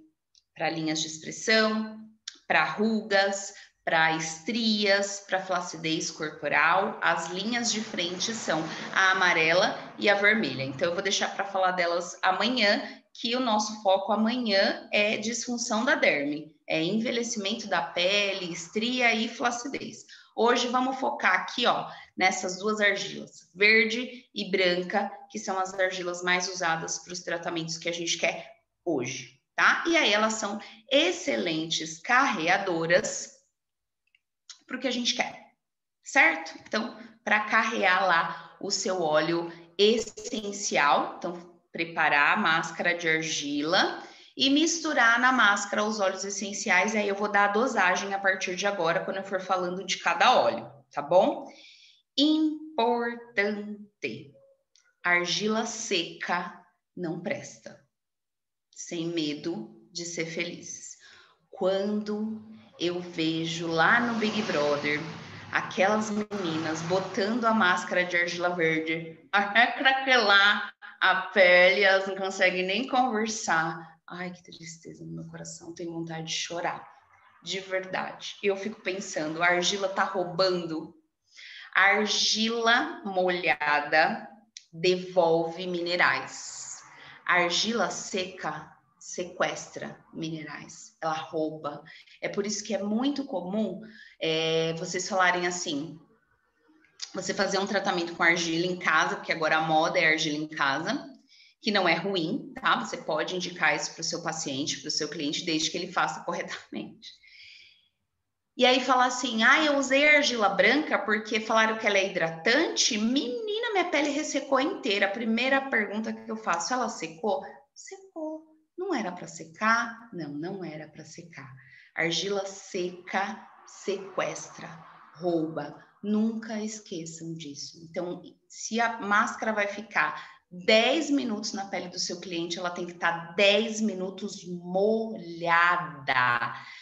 para linhas de expressão, para rugas, para estrias, para flacidez corporal. As linhas de frente são a amarela e a vermelha. Então, eu vou deixar para falar delas amanhã, que o nosso foco amanhã é disfunção da derme, é envelhecimento da pele, estria e flacidez. Hoje vamos focar aqui, ó, nessas duas argilas, verde e branca, que são as argilas mais usadas para os tratamentos que a gente quer hoje, tá? E aí elas são excelentes carreadoras para o que a gente quer, certo? Então, para carrear lá o seu óleo essencial, então preparar a máscara de argila e misturar na máscara os óleos essenciais, aí eu vou dar a dosagem a partir de agora, quando eu for falando de cada óleo, tá bom? Importante, argila seca não presta, sem medo de ser feliz. Quando eu vejo lá no Big Brother aquelas meninas botando a máscara de argila verde até craquelar a pele, elas não conseguem nem conversar. Ai, que tristeza no meu coração, tenho vontade de chorar, de verdade. Eu fico pensando, a argila tá roubando. A argila molhada devolve minerais. A argila seca sequestra minerais, ela rouba. É por isso que é muito comum vocês falarem assim, você fazer um tratamento com argila em casa, porque agora a moda é argila em casa, que não é ruim, tá? Você pode indicar isso para o seu paciente, para o seu cliente, desde que ele faça corretamente. E aí falar assim, eu usei argila branca porque falaram que ela é hidratante. Menina, minha pele ressecou inteira. A primeira pergunta que eu faço, ela secou? Secou. Não era para secar? Não, não era para secar. Argila seca sequestra, rouba. Nunca esqueçam disso. Então, se a máscara vai ficar 10 minutos na pele do seu cliente, ela tem que estar 10 minutos molhada.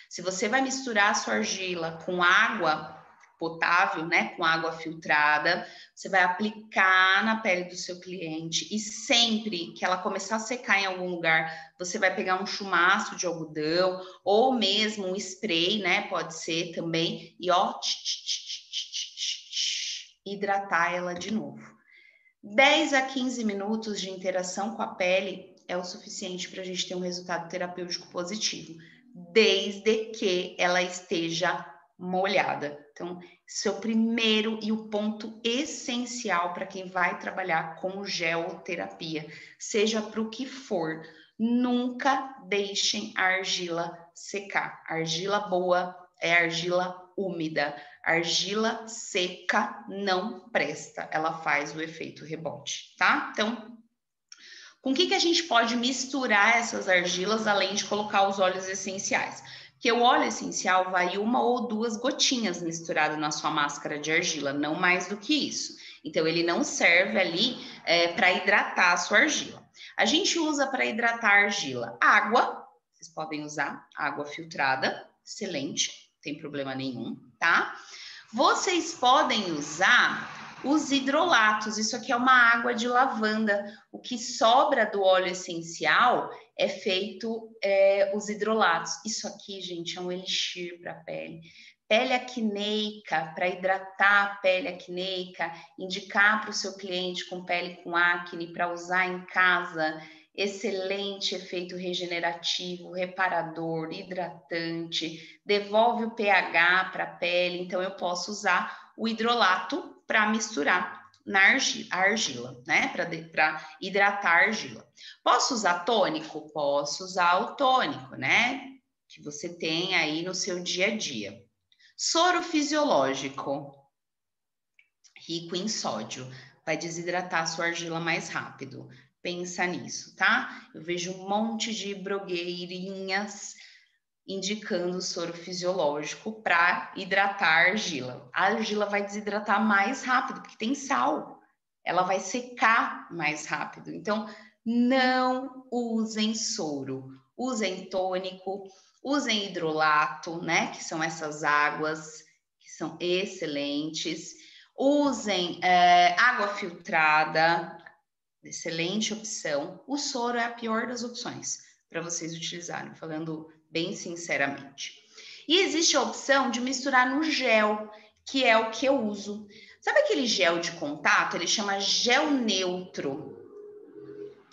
Se você vai misturar a sua argila com água potável, né, com água filtrada, você vai aplicar na pele do seu cliente e sempre que ela começar a secar em algum lugar, você vai pegar um chumaço de algodão ou mesmo um spray, né, pode ser também, e ó, hidratar ela de novo. 10 a 15 minutos de interação com a pele é o suficiente para a gente ter um resultado terapêutico positivo. desde que ela esteja molhada. Então, esse é o primeiro e o ponto essencial para quem vai trabalhar com geoterapia, seja para o que for. Nunca deixem a argila secar. Argila boa é argila úmida. Argila seca não presta, ela faz o efeito rebote, tá? Então, com o que a gente pode misturar essas argilas, além de colocar os óleos essenciais? Porque o óleo essencial vai 1 ou 2 gotinhas misturado na sua máscara de argila, não mais do que isso. Então, ele não serve ali para hidratar a sua argila. A gente usa para hidratar a argila água, vocês podem usar água filtrada, excelente, não tem problema nenhum, tá? Vocês podem usar os hidrolatos, isso aqui é uma água de lavanda. O que sobra do óleo essencial é feito os hidrolatos. Isso aqui, gente, é um elixir para a pele. Pele acneica, para hidratar a pele acneica, indicar para o seu cliente com pele com acne, para usar em casa. Excelente efeito regenerativo, reparador, hidratante, devolve o pH para a pele. Então, eu posso usar o hidrolato para misturar na argila, né? Para hidratar a argila. Posso usar tônico? Posso usar o tônico, né? Que você tem aí no seu dia a dia. Soro fisiológico, rico em sódio, vai desidratar a sua argila mais rápido. Pensa nisso, tá? Eu vejo um monte de blogueirinhas indicando soro fisiológico para hidratar a argila. A argila vai desidratar mais rápido, porque tem sal. Ela vai secar mais rápido. Então, não usem soro. Usem tônico, usem hidrolato, né? Que são essas águas que são excelentes. Usem água filtrada, excelente opção. O soro é a pior das opções para vocês utilizarem, falando bem sinceramente. E existe a opção de misturar no gel, que é o que eu uso. Sabe aquele gel de contato? Ele chama gel neutro.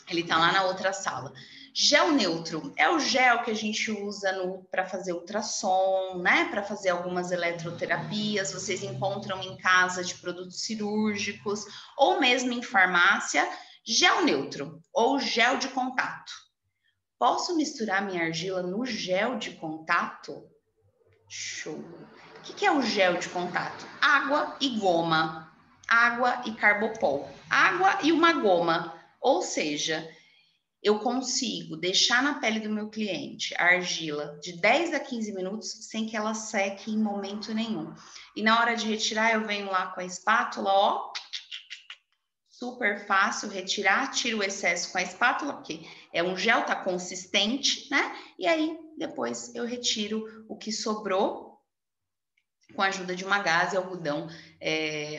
Ele tá lá na outra sala. Gel neutro é o gel que a gente usa para fazer ultrassom, né? Para fazer algumas eletroterapias. Vocês encontram em casa de produtos cirúrgicos ou mesmo em farmácia. Gel neutro ou gel de contato. Posso misturar minha argila no gel de contato? Show! O que é o gel de contato? Água e goma. Água e carbopol. Água e uma goma. Ou seja, eu consigo deixar na pele do meu cliente a argila de 10 a 15 minutos sem que ela seque em momento nenhum. E na hora de retirar, eu venho lá com a espátula, ó, super fácil retirar, tiro o excesso com a espátula, porque é um gel, tá consistente, né? E aí, depois eu retiro o que sobrou com a ajuda de uma gaze e algodão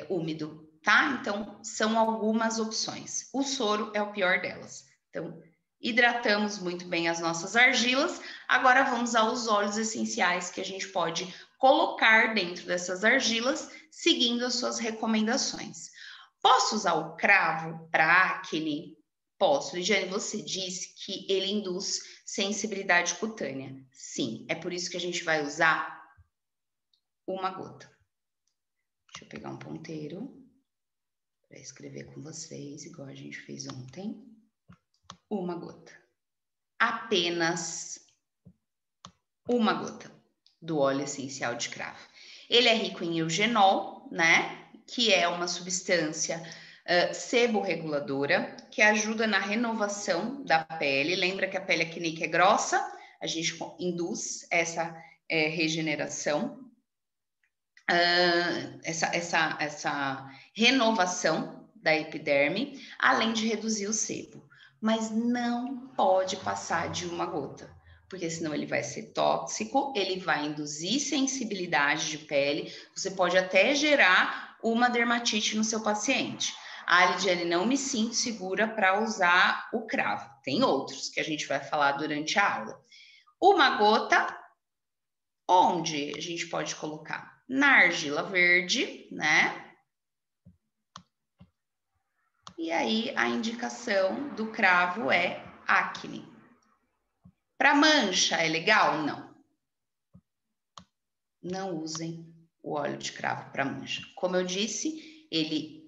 úmido, tá? Então, são algumas opções. O soro é o pior delas. Então, hidratamos muito bem as nossas argilas. Agora, vamos aos óleos essenciais que a gente pode colocar dentro dessas argilas, seguindo as suas recomendações. Posso usar o cravo para acne? Posso. Lidiane, você disse que ele induz sensibilidade cutânea. Sim, é por isso que a gente vai usar uma gota. Deixa eu pegar um ponteiro para escrever com vocês, igual a gente fez ontem. Uma gota. Apenas uma gota do óleo essencial de cravo. Ele é rico em eugenol, né? Que é uma substância seborreguladora, que ajuda na renovação da pele. Lembra que a pele acneica é grossa? A gente induz essa regeneração, essa renovação da epiderme, além de reduzir o sebo. Mas não pode passar de uma gota, porque senão ele vai ser tóxico, ele vai induzir sensibilidade de pele, você pode até gerar uma dermatite no seu paciente. Lidiane, não me sinto segura para usar o cravo. Tem outros que a gente vai falar durante a aula. Uma gota, onde a gente pode colocar? Na argila verde, né? E aí a indicação do cravo é acne. Para mancha é legal? Não. não usem o óleo de cravo para mancha. Como eu disse, ele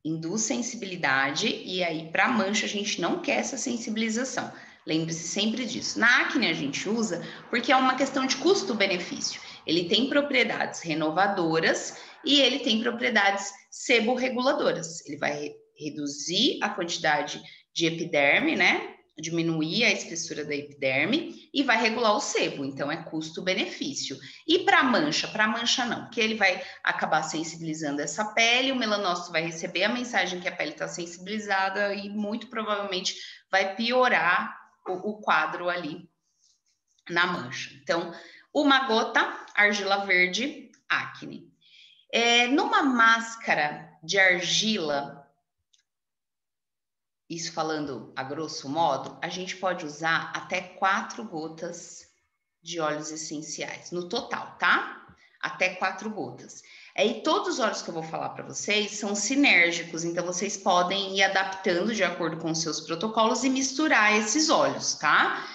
induz sensibilidade e aí para mancha a gente não quer essa sensibilização. Lembre-se sempre disso. Na acne a gente usa porque é uma questão de custo-benefício. Ele tem propriedades renovadoras e ele tem propriedades seborreguladoras. Ele vai reduzir a quantidade de epiderme, né? Diminuir a espessura da epiderme e vai regular o sebo, então é custo-benefício. E para mancha não, porque ele vai acabar sensibilizando essa pele, o melanócito vai receber a mensagem que a pele está sensibilizada e muito provavelmente vai piorar o quadro ali na mancha. Então, uma gota, argila verde, acne. Numa máscara de argila, isso falando a grosso modo, a gente pode usar até 4 gotas de óleos essenciais, no total, tá? Até 4 gotas. Aí todos os óleos que eu vou falar para vocês são sinérgicos, então vocês podem ir adaptando de acordo com os seus protocolos e misturar esses óleos, tá?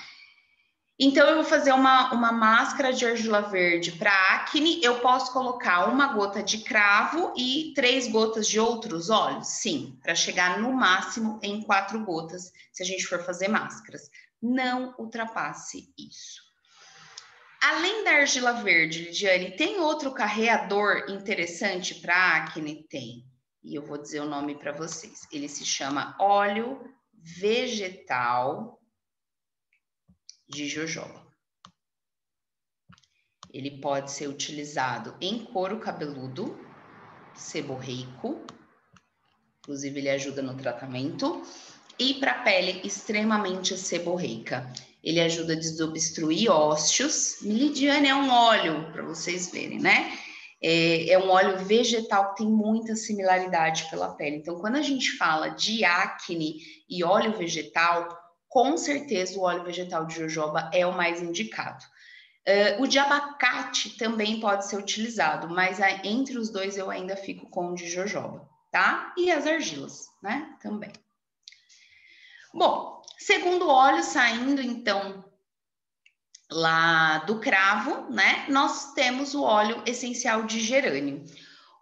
Então, eu vou fazer uma máscara de argila verde para acne. Eu posso colocar 1 gota de cravo e 3 gotas de outros óleos? Sim, para chegar no máximo em 4 gotas, se a gente for fazer máscaras. Não ultrapasse isso. Além da argila verde, Lidiane, tem outro carreador interessante para acne? Tem. E eu vou dizer o nome para vocês. Ele se chama óleo vegetal de jojoba. Ele pode ser utilizado em couro cabeludo, seborreico, inclusive ele ajuda no tratamento, e para pele extremamente seborreica. Ele ajuda a desobstruir ósseos. Lidiane é um óleo, para vocês verem, né? É um óleo vegetal que tem muita similaridade pela pele. Então, quando a gente fala de acne e óleo vegetal, com certeza o óleo vegetal de jojoba é o mais indicado. O de abacate também pode ser utilizado, mas entre os dois eu ainda fico com o de jojoba, tá? E as argilas, né? Também. Bom, segundo óleo saindo então lá do cravo, né? Nós temos o óleo essencial de gerânio.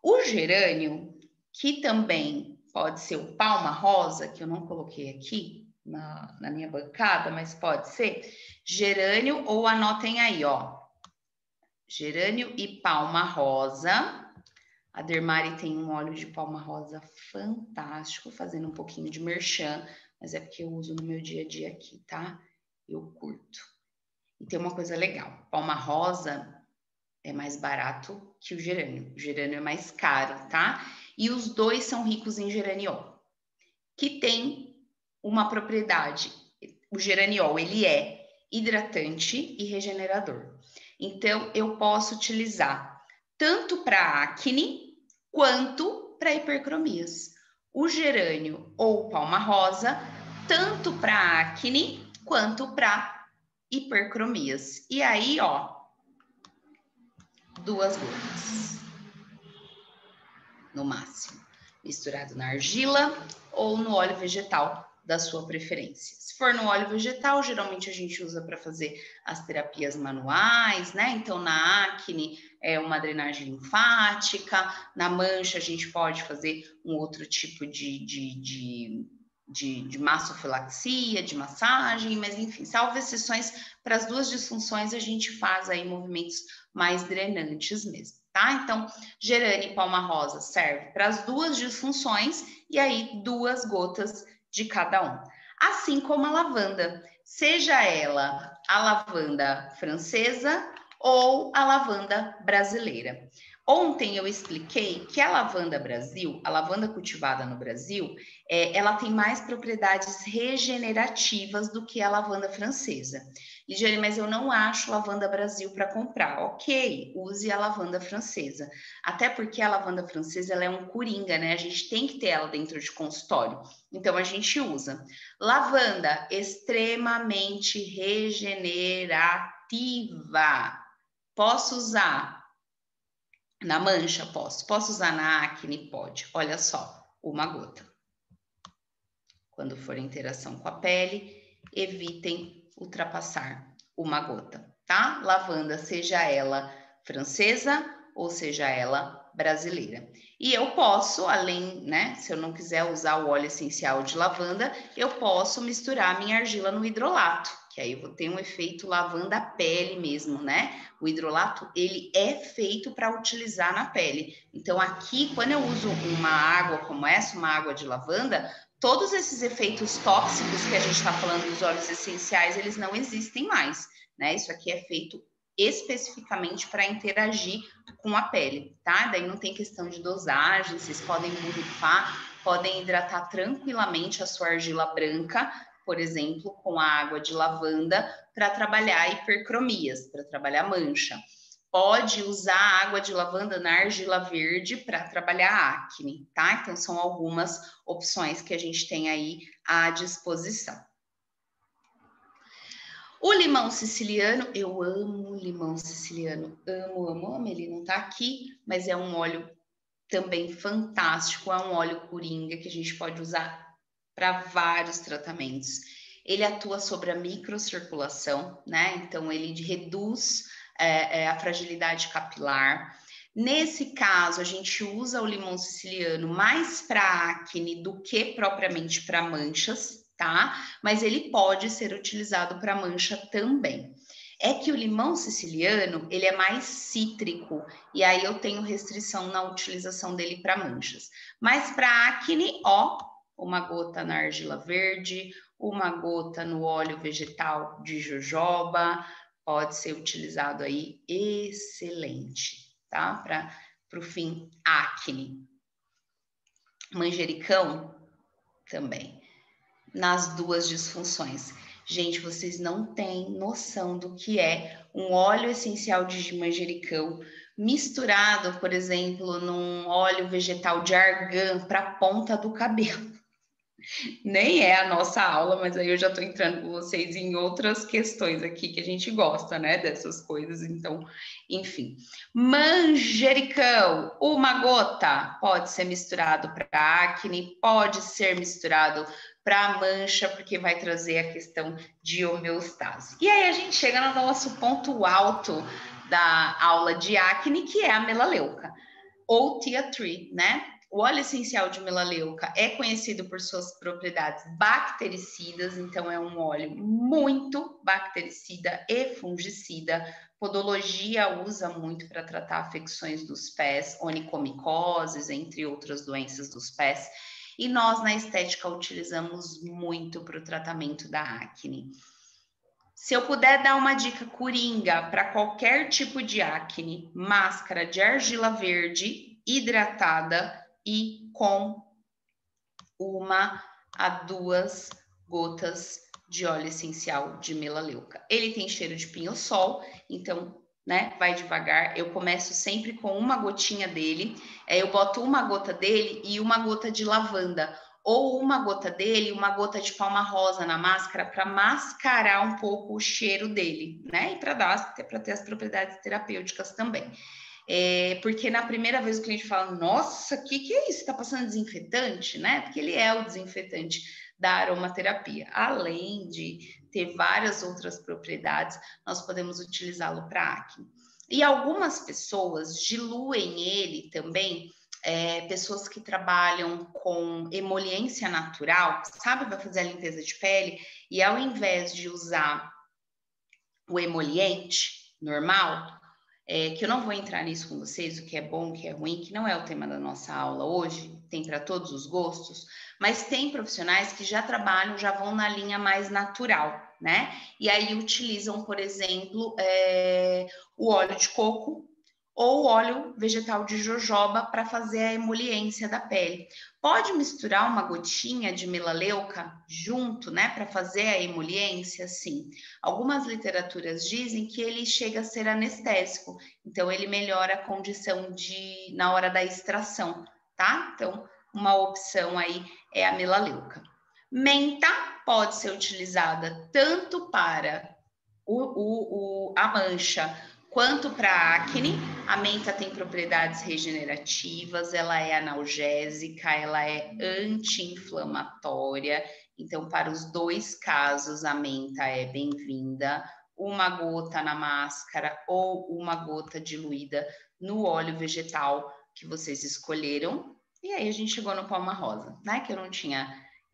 O gerânio, que também pode ser o palma rosa, que eu não coloquei aqui na minha bancada, mas pode ser gerânio, ou anotem aí, ó. Gerânio e palma rosa. A Dermari tem um óleo de palma rosa fantástico, fazendo um pouquinho de merchan, mas é porque eu uso no meu dia a dia aqui, tá? Eu curto. E tem uma coisa legal, palma rosa é mais barato que o gerânio é mais caro, tá? E os dois são ricos em geraniol, que tem uma propriedade, o geraniol, ele é hidratante e regenerador. Então, eu posso utilizar tanto para acne quanto para hipercromias. O gerânio ou palma rosa, tanto para acne quanto para hipercromias. E aí, ó, 2 gotas no máximo, misturado na argila ou no óleo vegetal da sua preferência. Se for no óleo vegetal, geralmente a gente usa para fazer as terapias manuais, né? Então, na acne é uma drenagem linfática, na mancha a gente pode fazer um outro tipo de massofilaxia, de massagem, mas enfim, salvo exceções, para as 2 disfunções a gente faz aí movimentos mais drenantes mesmo, tá? Então, gerânio e palma rosa serve para as 2 disfunções e aí 2 gotas de cada um. Assim como a lavanda, seja ela a lavanda francesa ou a lavanda brasileira. Ontem eu expliquei que a lavanda Brasil, a lavanda cultivada no Brasil, ela tem mais propriedades regenerativas do que a lavanda francesa. Lidiane, mas eu não acho lavanda Brasil para comprar. Ok, use a lavanda francesa. Até porque a lavanda francesa ela é um coringa, né? A gente tem que ter ela dentro de consultório. Então a gente usa. Lavanda extremamente regenerativa. Posso usar na mancha? Posso. Posso usar na acne? Pode. Olha só, 1 gota. Quando for interação com a pele, evitem ultrapassar 1 gota, tá? Lavanda, seja ela francesa, ou seja ela brasileira. E eu posso, além, né, se eu não quiser usar o óleo essencial de lavanda, eu posso misturar a minha argila no hidrolato, que aí eu vou ter um efeito lavanda pele mesmo, né? O hidrolato, ele é feito para utilizar na pele. Então aqui, quando eu uso uma água como essa, uma água de lavanda, todos esses efeitos tóxicos que a gente está falando dos óleos essenciais, eles não existem mais, né? Isso aqui é feito especificamente para interagir com a pele, tá? Daí não tem questão de dosagem, vocês podem borrifar, podem hidratar tranquilamente a sua argila branca, por exemplo, com a água de lavanda, para trabalhar hipercromias, para trabalhar mancha. Pode usar a água de lavanda na argila verde para trabalhar acne, tá? Então, são algumas opções que a gente tem aí à disposição. O limão siciliano, eu amo limão siciliano, amo, ele não tá aqui, mas é um óleo também fantástico, é um óleo coringa que a gente pode usar para vários tratamentos. Ele atua sobre a microcirculação, né? Então ele reduz a fragilidade capilar. Nesse caso, a gente usa o limão siciliano mais para acne do que propriamente para manchas, tá? Mas ele pode ser utilizado para mancha também. É que o limão siciliano, ele é mais cítrico, e aí eu tenho restrição na utilização dele para manchas. Mas para acne, ó, uma gota na argila verde, uma gota no óleo vegetal de jojoba, pode ser utilizado aí, excelente, tá? Para o fim acne. Manjericão também, nas duas disfunções. Gente, vocês não têm noção do que é um óleo essencial de manjericão misturado, por exemplo, num óleo vegetal de argan para a ponta do cabelo. Nem é a nossa aula, mas aí eu já estou entrando com vocês em outras questões aqui que a gente gosta, né, dessas coisas. Então, enfim. Manjericão, uma gota, pode ser misturado para acne, pode ser misturado para mancha, porque vai trazer a questão de homeostase. E aí a gente chega no nosso ponto alto da aula de acne, que é a melaleuca, ou tea tree, né? O óleo essencial de melaleuca é conhecido por suas propriedades bactericidas, então é um óleo muito bactericida e fungicida. Podologia usa muito para tratar afecções dos pés, onicomicoses, entre outras doenças dos pés. E nós, na estética, utilizamos muito para o tratamento da acne. Se eu puder dar uma dica coringa para qualquer tipo de acne, máscara de argila verde hidratada e com 1 a 2 gotas de óleo essencial de melaleuca. Ele tem cheiro de pinho-sol, então, né, vai devagar. Eu começo sempre com uma gotinha dele, eu boto uma gota dele e uma gota de lavanda, ou uma gota dele e uma gota de palma rosa na máscara para mascarar um pouco o cheiro dele, né? E para ter as propriedades terapêuticas também. Porque na primeira vez o cliente fala, nossa, o que é isso? Está passando desinfetante, né? Porque ele é o desinfetante da aromaterapia. Além de ter várias outras propriedades, nós podemos utilizá-lo para acne. E algumas pessoas diluem ele também, pessoas que trabalham com emoliência natural, sabe? Vai fazer a limpeza de pele e ao invés de usar o emoliente normal, que eu não vou entrar nisso com vocês, o que é bom, o que é ruim, que não é o tema da nossa aula hoje, tem para todos os gostos, mas tem profissionais que já trabalham, já vão na linha mais natural, né? E aí utilizam, por exemplo, o óleo de coco ou óleo vegetal de jojoba para fazer a emoliência da pele. Pode misturar uma gotinha de melaleuca junto, né, para fazer a emoliência? Sim. Algumas literaturas dizem que ele chega a ser anestésico, então ele melhora a condição na hora da extração, tá? Então, uma opção aí é a melaleuca. Menta pode ser utilizada tanto para a mancha quanto para acne. A menta tem propriedades regenerativas, ela é analgésica, ela é anti-inflamatória. Então, para os dois casos, a menta é bem-vinda. uma gota na máscara ou uma gota diluída no óleo vegetal que vocês escolheram. E aí a gente chegou no Palma Rosa, né? Que eu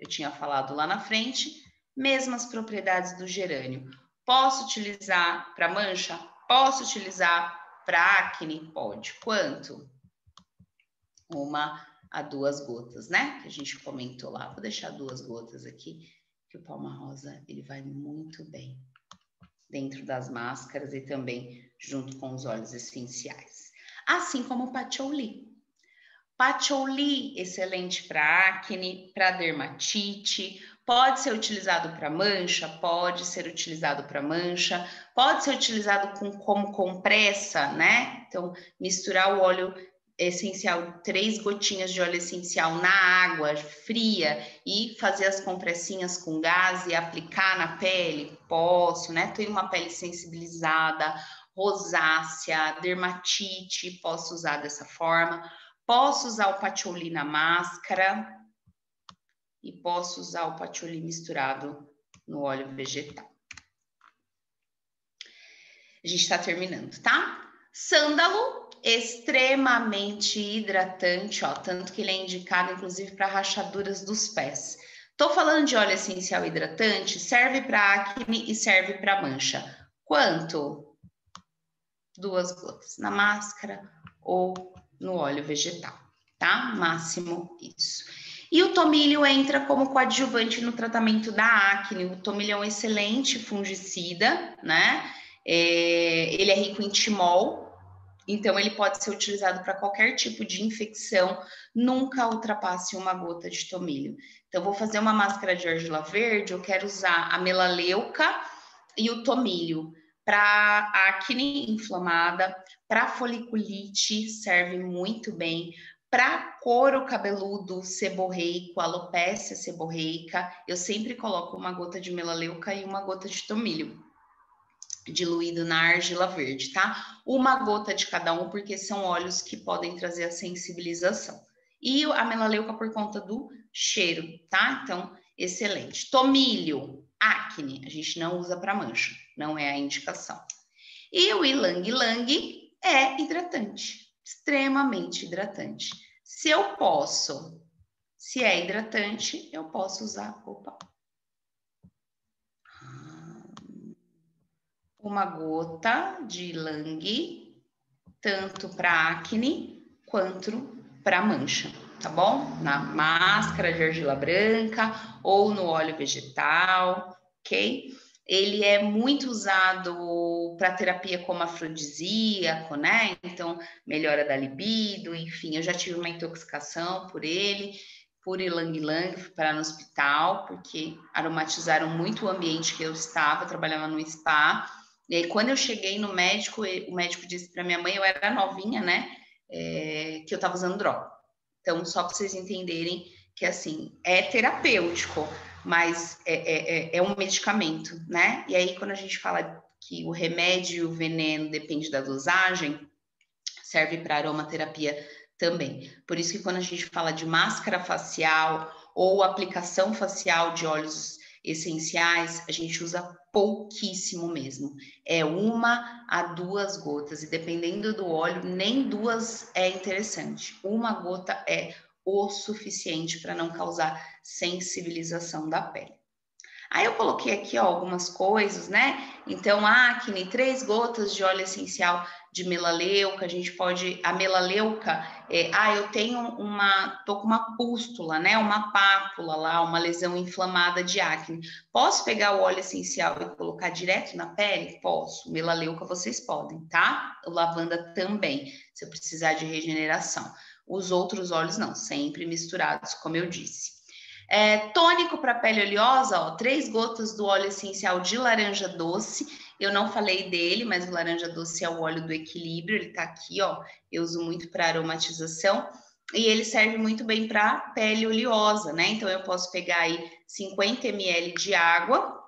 tinha falado lá na frente. Mesmas propriedades do gerânio. Posso utilizar para mancha? Posso utilizar para acne? Pode. Quanto? 1 a 2 gotas, né? Que a gente comentou lá. Vou deixar 2 gotas aqui, que o Palma Rosa ele vai muito bem dentro das máscaras e também junto com os óleos essenciais. Assim como o patchouli. Patchouli, excelente para acne, para dermatite, pode ser utilizado para mancha, pode ser utilizado para mancha, pode ser utilizado como compressa, né? Então, misturar o óleo essencial, 3 gotinhas de óleo essencial na água fria e fazer as compressinhas com gás e aplicar na pele, posso, né? Tenho uma pele sensibilizada, rosácea, dermatite, posso usar dessa forma. Posso usar o patchouli na máscara e posso usar o patchouli misturado no óleo vegetal. A gente está terminando, tá? Sândalo, extremamente hidratante, ó, tanto que ele é indicado, inclusive, para rachaduras dos pés. Tô falando de óleo essencial hidratante, serve para acne e serve para mancha. Quanto? 2 gotas na máscara ou no óleo vegetal, tá? Máximo isso. E o tomilho entra como coadjuvante no tratamento da acne. O tomilho é um excelente fungicida, né? Ele é rico em timol, então ele pode ser utilizado para qualquer tipo de infecção. Nunca ultrapasse 1 gota de tomilho. Então, vou fazer uma máscara de argila verde, eu quero usar a melaleuca e o tomilho. Para acne inflamada, para foliculite, serve muito bem. Para couro cabeludo seborreico, alopécia seborreica, eu sempre coloco 1 gota de melaleuca e 1 gota de tomilho diluído na argila verde, tá? 1 gota de cada um, porque são óleos que podem trazer a sensibilização. E a melaleuca por conta do cheiro, tá? Então, excelente. Tomilho, acne, a gente não usa para mancha, não é a indicação. E o ylang-ylang é hidratante, extremamente hidratante. Se é hidratante, eu posso usar, 1 gota de ylang, tanto para acne quanto para mancha, tá bom? Na máscara de argila branca ou no óleo vegetal, ok? Ele é muito usado para terapia como afrodisíaco, né? Então, melhora da libido, enfim, eu já tive uma intoxicação por ele, por ylang-ylang, fui parar no hospital, porque aromatizaram muito o ambiente que eu estava, eu trabalhava no spa. E aí, quando eu cheguei no médico, o médico disse para minha mãe, eu era novinha, né? Que eu estava usando droga. Então, só para vocês entenderem que, assim, é terapêutico, mas é um medicamento, né? E aí, quando a gente fala que o remédio e o veneno depende da dosagem, serve para aromaterapia também. Por isso que quando a gente fala de máscara facial ou aplicação facial de óleos essenciais, a gente usa pouquíssimo mesmo. É 1 a 2 gotas, e dependendo do óleo, nem 2 é interessante. 1 gota é o suficiente para não causar sensibilização da pele. Aí eu coloquei aqui, ó, algumas coisas, né? Então, acne, 3 gotas de óleo essencial de melaleuca, a gente pode... A melaleuca, eu tenho tô com uma pústula, né? Uma pápula lá, uma lesão inflamada de acne. Posso pegar o óleo essencial e colocar direto na pele? Posso. Melaleuca vocês podem, tá? O lavanda também, se eu precisar de regeneração. Os outros óleos não, sempre misturados, como eu disse. Tônico para pele oleosa, ó, 3 gotas do óleo essencial de laranja doce. Eu não falei dele, mas o laranja doce é o óleo do equilíbrio, ele tá aqui, ó. Eu uso muito para aromatização e ele serve muito bem para pele oleosa, né? Então eu posso pegar aí 50 ml de água,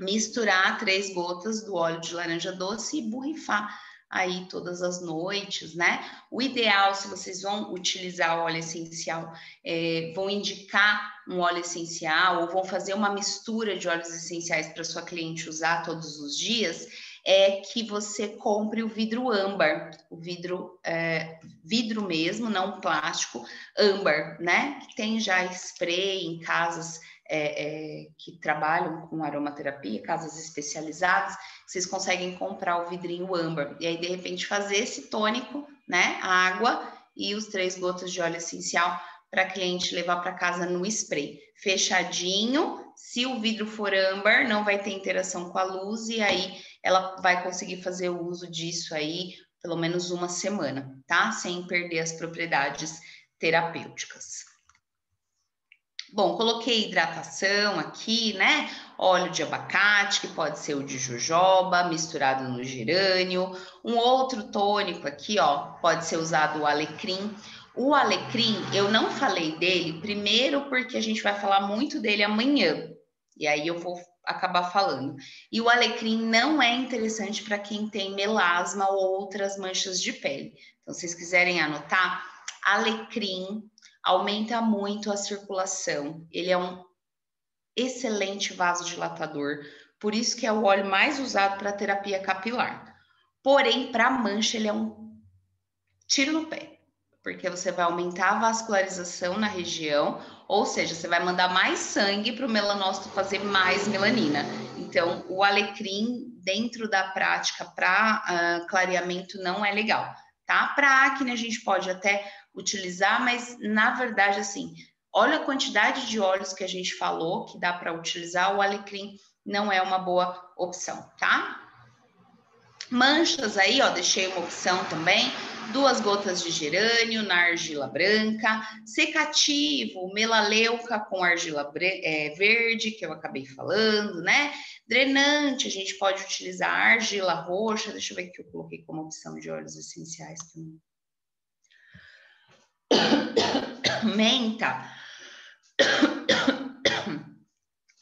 misturar 3 gotas do óleo de laranja doce e borrifar aí todas as noites, né? O ideal, se vocês vão utilizar óleo essencial, vão indicar um óleo essencial ou vão fazer uma mistura de óleos essenciais para sua cliente usar todos os dias, é que você compre o vidro âmbar, o vidro mesmo, não plástico, âmbar, né? Que tem já spray em casas que trabalham com aromaterapia, casas especializadas, vocês conseguem comprar o vidrinho âmbar. E aí, de repente, fazer esse tônico, né? A água e os 3 gotas de óleo essencial para a cliente levar para casa no spray. Fechadinho, se o vidro for âmbar, não vai ter interação com a luz e aí ela vai conseguir fazer o uso disso aí pelo menos uma semana, tá? Sem perder as propriedades terapêuticas. Bom, coloquei hidratação aqui, né? Óleo de abacate, que pode ser o de jojoba, misturado no gerânio. Um outro tônico aqui, ó, pode ser usado o alecrim. O alecrim, eu não falei dele, primeiro porque a gente vai falar muito dele amanhã. E aí eu vou acabar falando. E o alecrim não é interessante para quem tem melasma ou outras manchas de pele. Então, se vocês quiserem anotar, alecrim aumenta muito a circulação. Ele é um excelente vasodilatador, por isso que é o óleo mais usado para terapia capilar. Porém, para mancha, ele é um tiro no pé, porque você vai aumentar a vascularização na região, ou seja, você vai mandar mais sangue para o melanócito fazer mais melanina. Então, o alecrim dentro da prática para clareamento não é legal, tá? Para acne a gente pode até utilizar, mas na verdade, assim, olha a quantidade de óleos que a gente falou que dá para utilizar, o alecrim não é uma boa opção, tá? Manchas aí, ó, deixei uma opção também, 2 gotas de gerânio na argila branca, secativo, melaleuca com argila verde, que eu acabei falando, né? Drenante, a gente pode utilizar argila roxa, deixa eu ver o que eu coloquei como opção de óleos essenciais também. Menta.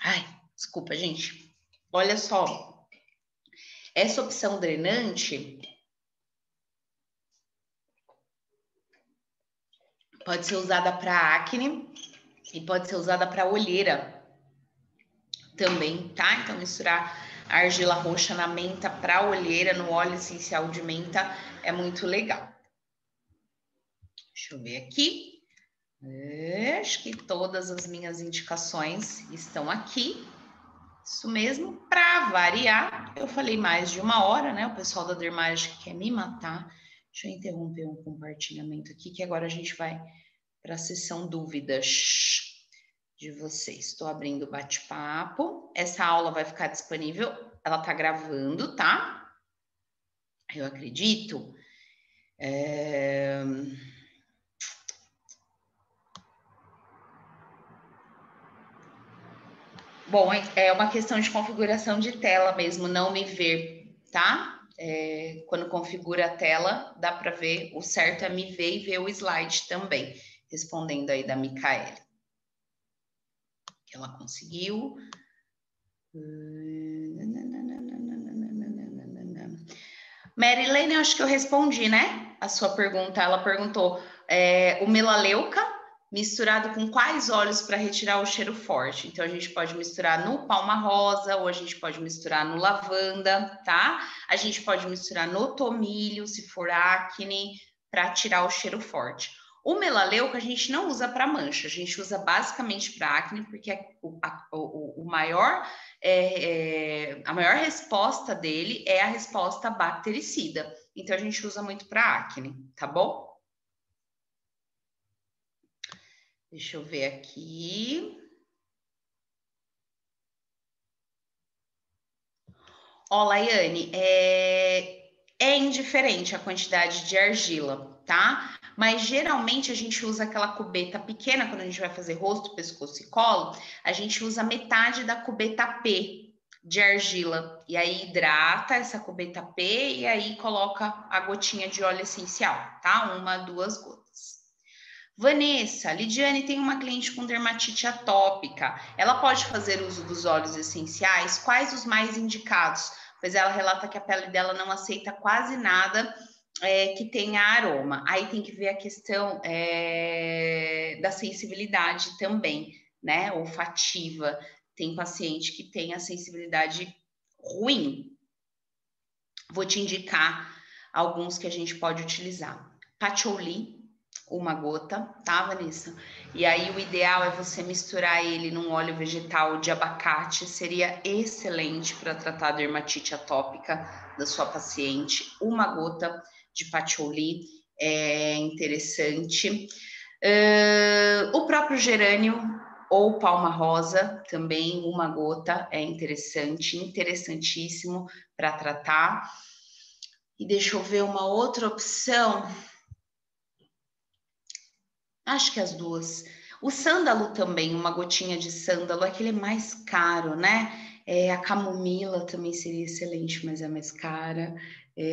Ai, desculpa, gente. Olha só. Essa opção drenante pode ser usada para acne e pode ser usada para olheira também, tá? Então, misturar a argila roxa na menta para olheira, no óleo essencial de menta, é muito legal. Deixa eu ver aqui. Acho que todas as minhas indicações estão aqui. Isso mesmo, para variar, eu falei mais de 1 hora, né? O pessoal da Dermage quer me matar. Deixa eu interromper um compartilhamento aqui, que agora a gente vai para a sessão dúvidas de vocês. Estou abrindo o bate-papo. Essa aula vai ficar disponível, ela está gravando, tá? Eu acredito. Bom, é uma questão de configuração de tela mesmo, não me ver, tá? Quando configura a tela, dá para ver, o certo é me ver e ver o slide também, respondendo aí da Micaele. Que ela conseguiu. Marilene, eu acho que eu respondi, né? A sua pergunta. Ela perguntou: o melaleuca misturado com quais óleos para retirar o cheiro forte? Então, a gente pode misturar no palma rosa, ou a gente pode misturar no lavanda, tá? A gente pode misturar no tomilho, se for acne, para tirar o cheiro forte. O melaleuca a gente não usa para mancha, a gente usa basicamente para acne, porque a maior resposta dele é a resposta bactericida. Então, a gente usa muito para acne, tá bom? Deixa eu ver aqui. Ó, Laiane, é indiferente a quantidade de argila, tá? Mas geralmente a gente usa aquela cubeta pequena, quando a gente vai fazer rosto, pescoço e colo, a gente usa metade da cubeta P de argila. E aí hidrata essa cubeta P e aí coloca a gotinha de óleo essencial, tá? 1, 2 gotas. Vanessa, Lidiane tem uma cliente com dermatite atópica. Ela pode fazer uso dos óleos essenciais? Quais os mais indicados? pois ela relata que a pele dela não aceita quase nada que tenha aroma. Aí tem que ver a questão da sensibilidade também, né? Olfativa. Tem paciente que tem a sensibilidade ruim. Vou te indicar alguns que a gente pode utilizar. Patchouli, uma gota, tá, Vanessa? E aí o ideal é você misturar ele num óleo vegetal de abacate, seria excelente para tratar a dermatite atópica da sua paciente. Uma gota de patchouli é interessante. O próprio gerânio ou palma rosa, também uma gota é interessante, interessantíssimo para tratar. E deixa eu ver uma outra opção. Acho que as duas. O sândalo também, uma gotinha de sândalo, aquele é mais caro, né? A camomila também seria excelente, mas é mais cara.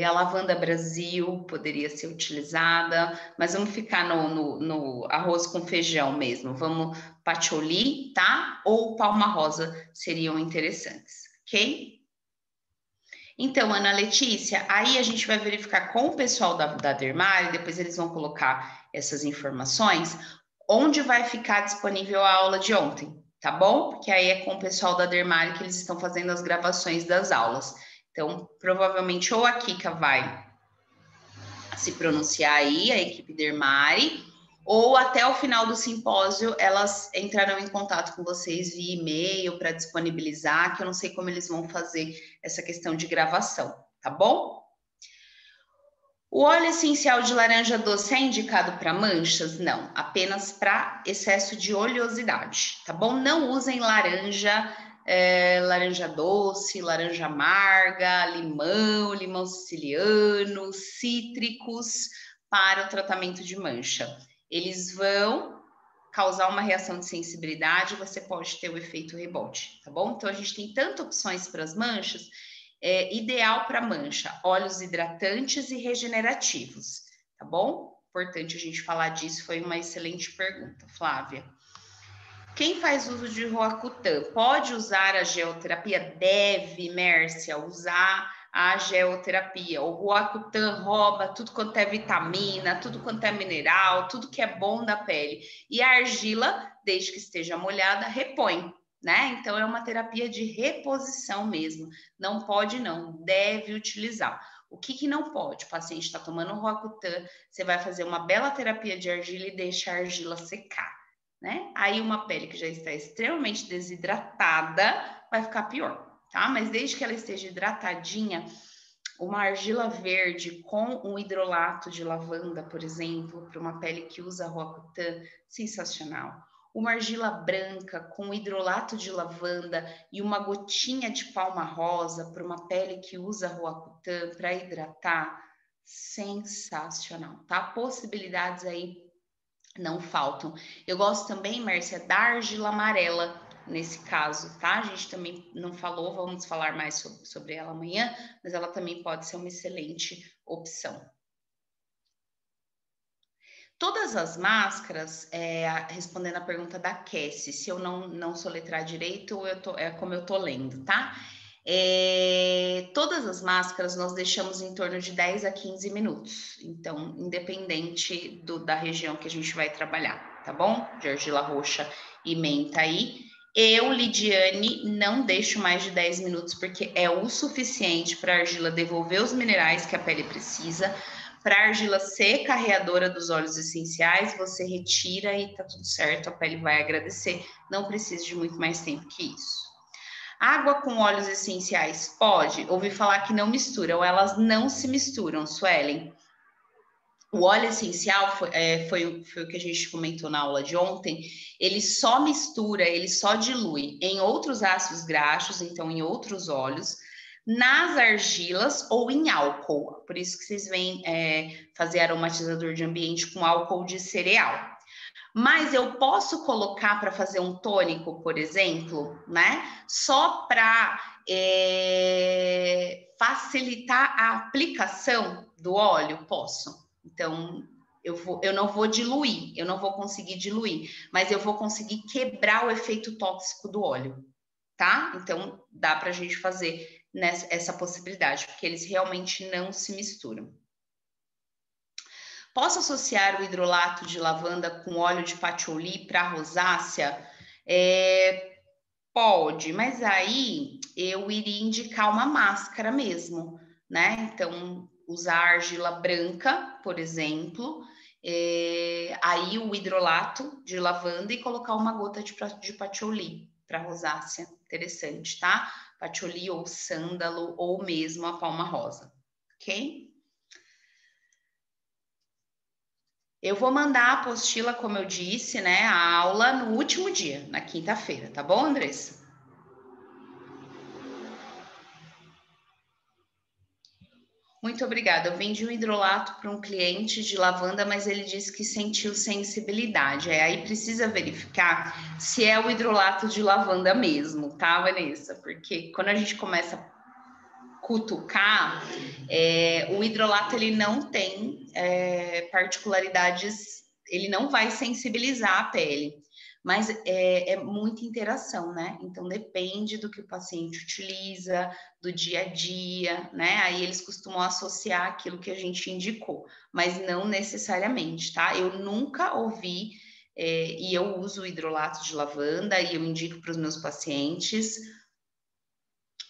A lavanda Brasil poderia ser utilizada, mas vamos ficar no arroz com feijão mesmo. Vamos patchouli, tá? Ou palma rosa seriam interessantes, ok? Então, Ana Letícia, aí a gente vai verificar com o pessoal da Dermari, depois eles vão colocar essas informações, onde vai ficar disponível a aula de ontem, tá bom? Porque aí é com o pessoal da Dermari que eles estão fazendo as gravações das aulas. Então, provavelmente ou a Kika vai se pronunciar aí, a equipe Dermari, ou até o final do simpósio elas entrarão em contato com vocês via e-mail para disponibilizar, que eu não sei como eles vão fazer essa questão de gravação, tá bom? O óleo essencial de laranja doce é indicado para manchas? Não, apenas para excesso de oleosidade, tá bom? Não usem laranja doce, laranja amarga, limão siciliano, cítricos para o tratamento de mancha. Eles vão causar uma reação de sensibilidade, você pode ter o efeito rebote, tá bom? Então a gente tem tantas opções para as manchas. Ideal para mancha, óleos hidratantes e regenerativos, tá bom? Importante a gente falar disso, foi uma excelente pergunta, Flávia. Quem faz uso de Roacutan pode usar a geoterapia? Deve, Mércia, usar a geoterapia. O Roacutan rouba tudo quanto é vitamina, tudo quanto é mineral, tudo que é bom da pele. E a argila, desde que esteja molhada, repõe, né? Então é uma terapia de reposição mesmo. Não pode, não, deve utilizar. O que não pode? O paciente está tomando Roacutan, você vai fazer uma bela terapia de argila e deixa a argila secar. Né? Aí uma pele que já está extremamente desidratada vai ficar pior, tá? Mas desde que ela esteja hidratadinha, uma argila verde com um hidrolato de lavanda, por exemplo, para uma pele que usa Roacutan, sensacional. Uma argila branca com hidrolato de lavanda e uma gotinha de palma rosa para uma pele que usa Roacutan para hidratar, sensacional, tá? Possibilidades aí não faltam. Eu gosto também, Mércia, da argila amarela nesse caso, tá? A gente também não falou, vamos falar mais sobre ela amanhã, mas ela também pode ser uma excelente opção. Todas as máscaras, respondendo a pergunta da Cassie, se eu não soletrar direito, é como eu tô lendo, tá? Todas as máscaras nós deixamos em torno de 10 a 15 minutos, então, independente da região que a gente vai trabalhar, tá bom? De argila roxa e menta aí. Eu, Lidiane, não deixo mais de 10 minutos, porque é o suficiente para a argila devolver os minerais que a pele precisa. Para a argila ser carreadora dos óleos essenciais, você retira e tá tudo certo, a pele vai agradecer. Não precisa de muito mais tempo que isso. Água com óleos essenciais pode? Ouvi falar que não misturam, elas não se misturam, Suelen. O óleo essencial foi o que a gente comentou na aula de ontem, ele só mistura, ele só dilui em outros ácidos graxos, então em outros óleos, nas argilas ou em álcool. Por isso que vocês vêm fazer aromatizador de ambiente com álcool de cereal. Mas eu posso colocar para fazer um tônico, por exemplo, né? Só para facilitar a aplicação do óleo, posso. Então, eu não vou diluir, eu não vou conseguir diluir, mas eu vou conseguir quebrar o efeito tóxico do óleo, tá? Então, dá para a gente fazer essa possibilidade, porque eles realmente não se misturam. Posso associar o hidrolato de lavanda com óleo de patchouli para rosácea? Pode, mas aí eu iria indicar uma máscara mesmo, né? Então, usar argila branca, por exemplo, aí o hidrolato de lavanda e colocar uma gota de patchouli para rosácea. Interessante, tá? Patchouli ou sândalo ou mesmo a palma rosa, ok? Eu vou mandar a apostila, como eu disse, né, a aula no último dia, na quinta-feira, tá bom, Andressa? Muito obrigada. Eu vendi um hidrolato para um cliente de lavanda, mas ele disse que sentiu sensibilidade. Aí precisa verificar se é o hidrolato de lavanda mesmo, tá, Vanessa? Porque quando a gente começa a cutucar, o hidrolato ele não tem particularidades, ele não vai sensibilizar a pele. Mas é muita interação, né? Então depende do que o paciente utiliza, do dia a dia, né? Aí eles costumam associar aquilo que a gente indicou, mas não necessariamente, tá? Eu nunca ouvi, e eu uso hidrolato de lavanda e eu indico para os meus pacientes.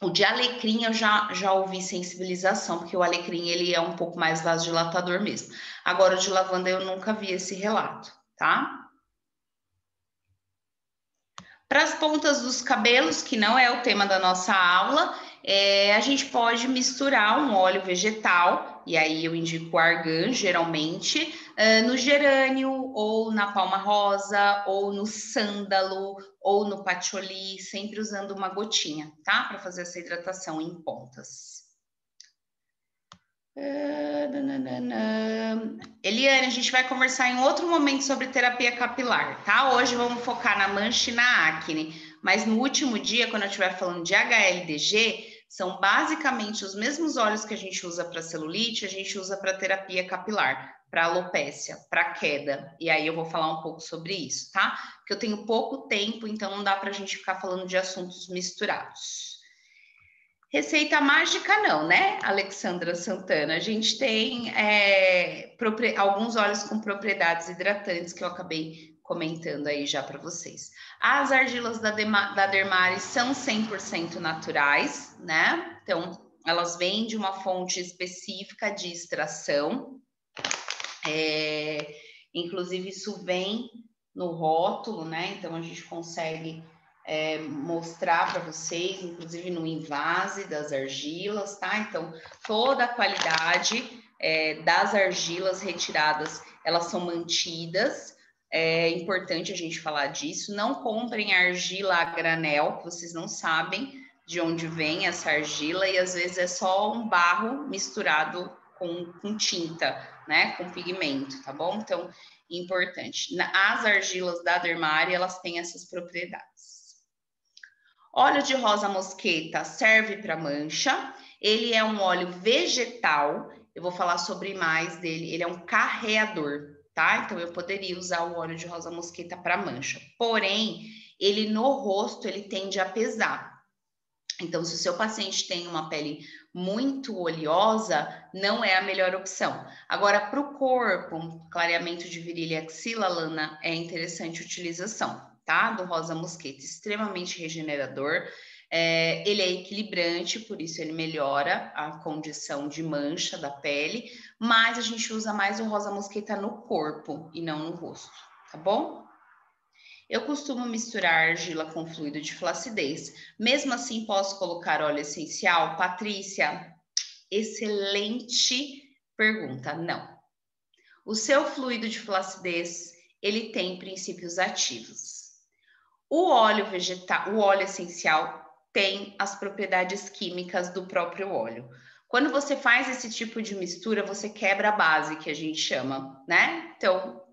O de alecrim eu já ouvi sensibilização, porque o alecrim ele é um pouco mais vasodilatador mesmo. Agora o de lavanda eu nunca vi esse relato, tá? Para as pontas dos cabelos, que não é o tema da nossa aula, a gente pode misturar um óleo vegetal, e aí eu indico o argan, geralmente, no gerânio, ou na palma rosa, ou no sândalo, ou no patchouli, sempre usando uma gotinha, tá? Para fazer essa hidratação em pontas. Eliane, a gente vai conversar em outro momento sobre terapia capilar, tá? Hoje vamos focar na mancha e na acne, mas no último dia, quando eu estiver falando de HLDG, são basicamente os mesmos óleos que a gente usa para celulite, a gente usa para terapia capilar, para alopécia, para queda. E aí eu vou falar um pouco sobre isso, tá? Porque eu tenho pouco tempo, então não dá para a gente ficar falando de assuntos misturados. Receita mágica não, né, Alexandra Santana? A gente tem alguns óleos com propriedades hidratantes que eu acabei comentando aí já para vocês. As argilas da Dermari são 100% naturais, né? Então, elas vêm de uma fonte específica de extração. Inclusive, isso vem no rótulo, né? Então, a gente consegue mostrar para vocês, inclusive no invase das argilas, tá? Então, toda a qualidade das argilas retiradas, elas são mantidas. É importante a gente falar disso. Não comprem argila a granel, que vocês não sabem de onde vem essa argila, e às vezes é só um barro misturado com tinta, né? Com pigmento, tá bom? Então, importante. As argilas da Dermari, elas têm essas propriedades. Óleo de rosa mosqueta serve para mancha. Ele é um óleo vegetal. Eu vou falar sobre mais dele. Ele é um carreador, tá? Então eu poderia usar o óleo de rosa mosqueta para mancha. Porém, ele no rosto ele tende a pesar. Então, se o seu paciente tem uma pele muito oleosa, não é a melhor opção. Agora, para o corpo, clareamento de virilha e axila, Lana, é interessante a utilização, tá? Do rosa mosqueta, extremamente regenerador. Ele é equilibrante, por isso ele melhora a condição de mancha da pele, mas a gente usa mais o rosa mosqueta no corpo e não no rosto, tá bom? Eu costumo misturar argila com fluido de flacidez. Mesmo assim, posso colocar óleo essencial? Patrícia, excelente pergunta. Não. O seu fluido de flacidez, ele tem princípios ativos. O óleo vegetal, o óleo essencial tem as propriedades químicas do próprio óleo. Quando você faz esse tipo de mistura, você quebra a base, que a gente chama, né? Então,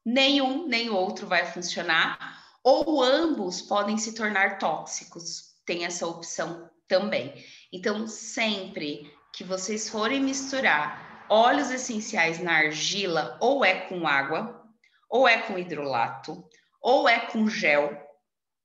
nenhum nem outro vai funcionar, ou ambos podem se tornar tóxicos. Tem essa opção também. Então, sempre que vocês forem misturar óleos essenciais na argila, ou é com água, ou é com hidrolato, ou é com gel,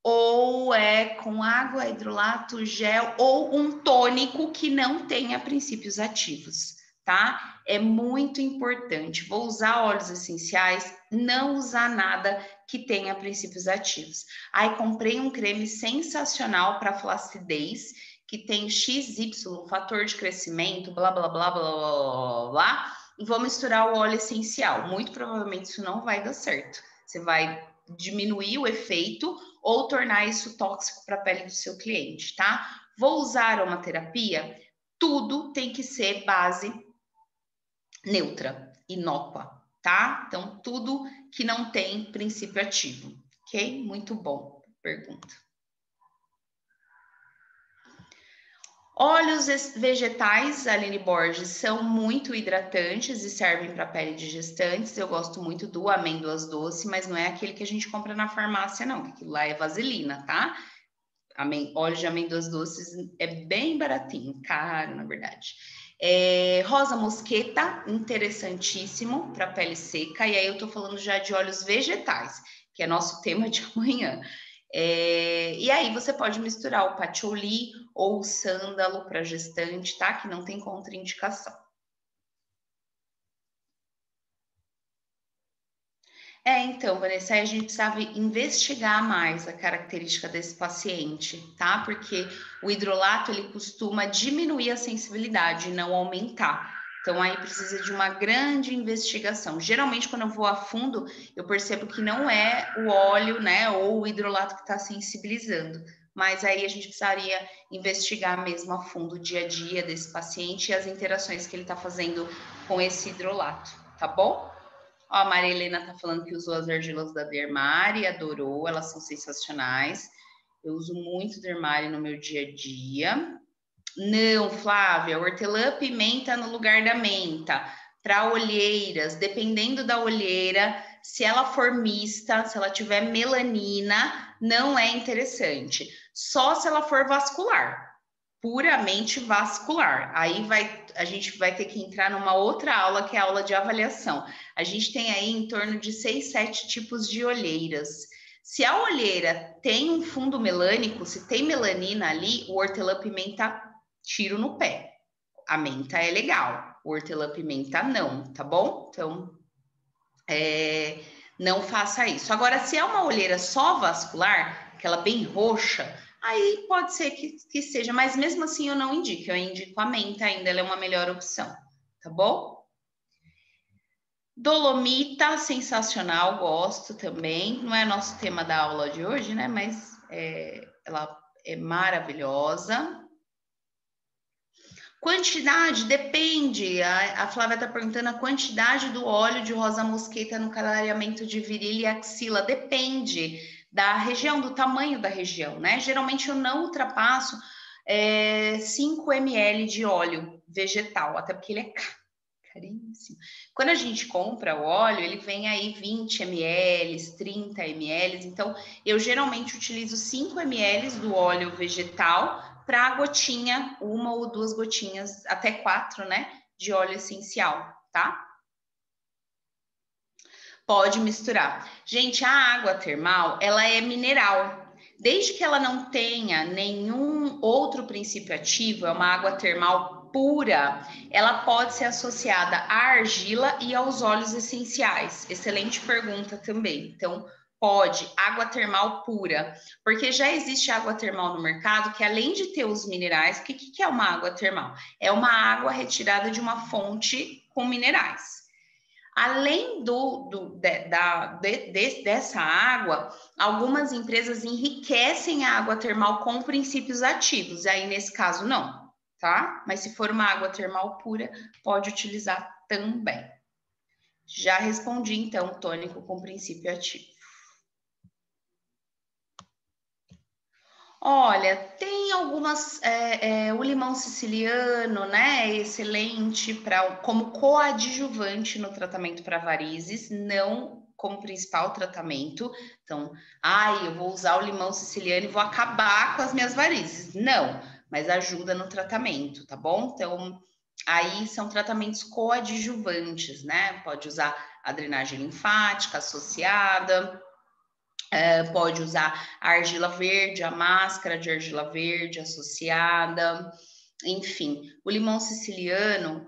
ou é com água, hidrolato, gel, ou um tônico que não tenha princípios ativos, tá? É muito importante. Vou usar óleos essenciais, não usar nada que tenha princípios ativos. Aí comprei um creme sensacional para flacidez, que tem XY, fator de crescimento, blá, blá, blá, blá, blá, blá, blá, e vou misturar o óleo essencial. Muito provavelmente isso não vai dar certo. Você vai diminuir o efeito ou tornar isso tóxico para a pele do seu cliente, tá? Vou usar aromaterapia? Tudo tem que ser base neutra, inócua, tá? Então, tudo que não tem princípio ativo, ok? Muito bom, pergunta. Óleos vegetais, Aline Borges, são muito hidratantes e servem para pele de gestantes. Eu gosto muito do amêndoas doce, mas não é aquele que a gente compra na farmácia, não. Aquilo lá é vaselina, tá? Óleo de amêndoas doces é bem baratinho, caro, na verdade. Rosa mosqueta, interessantíssimo para pele seca. E aí eu tô falando já de óleos vegetais, que é nosso tema de amanhã. E aí você pode misturar o patchouli ou o sândalo para gestante, tá? Que não tem contraindicação. Então, Vanessa, a gente precisava investigar mais a característica desse paciente, tá? Porque o hidrolato, ele costuma diminuir a sensibilidade, não aumentar. Então, aí precisa de uma grande investigação. Geralmente, quando eu vou a fundo, eu percebo que não é o óleo, né, ou o hidrolato que está sensibilizando. Mas aí a gente precisaria investigar mesmo a fundo o dia a dia desse paciente e as interações que ele está fazendo com esse hidrolato, tá bom? Ó, a Maria Helena tá falando que usou as argilas da Dermari, adorou, elas são sensacionais. Eu uso muito Dermari no meu dia a dia. Não, Flávia, hortelã pimenta no lugar da menta. Para olheiras, dependendo da olheira, se ela for mista, se ela tiver melanina, não é interessante. Só se ela for vascular, puramente vascular. Aí a gente vai ter que entrar numa outra aula, que é a aula de avaliação. A gente tem aí em torno de 6, 7 tipos de olheiras. Se a olheira tem um fundo melânico, se tem melanina ali, o hortelã-pimenta, tiro no pé. A menta é legal, o hortelã-pimenta não, tá bom? Então, não faça isso. Agora, se é uma olheira só vascular, aquela bem roxa, aí pode ser que seja, mas mesmo assim eu não indico, eu indico a menta ainda, ela é uma melhor opção, tá bom? Dolomita, sensacional, gosto também. Não é nosso tema da aula de hoje, né? Mas ela é maravilhosa. Quantidade, depende. A Flávia está perguntando a quantidade do óleo de rosa mosqueta no clareamento de virilha e axila. Depende da região, do tamanho da região, né? Geralmente eu não ultrapasso 5 ml de óleo vegetal, até porque ele é caríssimo. Quando a gente compra o óleo, ele vem aí 20 ml, 30 ml. Então, eu geralmente utilizo 5 ml do óleo vegetal para a gotinha, 1 ou 2 gotinhas, até 4, né, de óleo essencial, tá? Pode misturar. Gente, a água termal, ela é mineral. Desde que ela não tenha nenhum outro princípio ativo, é uma água termal pura, ela pode ser associada à argila e aos óleos essenciais. Excelente pergunta também. Então, pode, água termal pura, porque já existe água termal no mercado que, além de ter os minerais, o que é uma água termal? É uma água retirada de uma fonte com minerais. Além dessa água, algumas empresas enriquecem a água termal com princípios ativos, aí nesse caso não, tá? Mas se for uma água termal pura, pode utilizar também. Já respondi, então, tônico com princípio ativo. Olha, tem algumas. O limão siciliano, né? É excelente como coadjuvante no tratamento para varizes, não como principal tratamento. Então, eu vou usar o limão siciliano e vou acabar com as minhas varizes. Não, mas ajuda no tratamento, tá bom? Então, aí são tratamentos coadjuvantes, né? Pode usar a drenagem linfática associada Pode usar a argila verde, a máscara de argila verde associada, enfim. O limão siciliano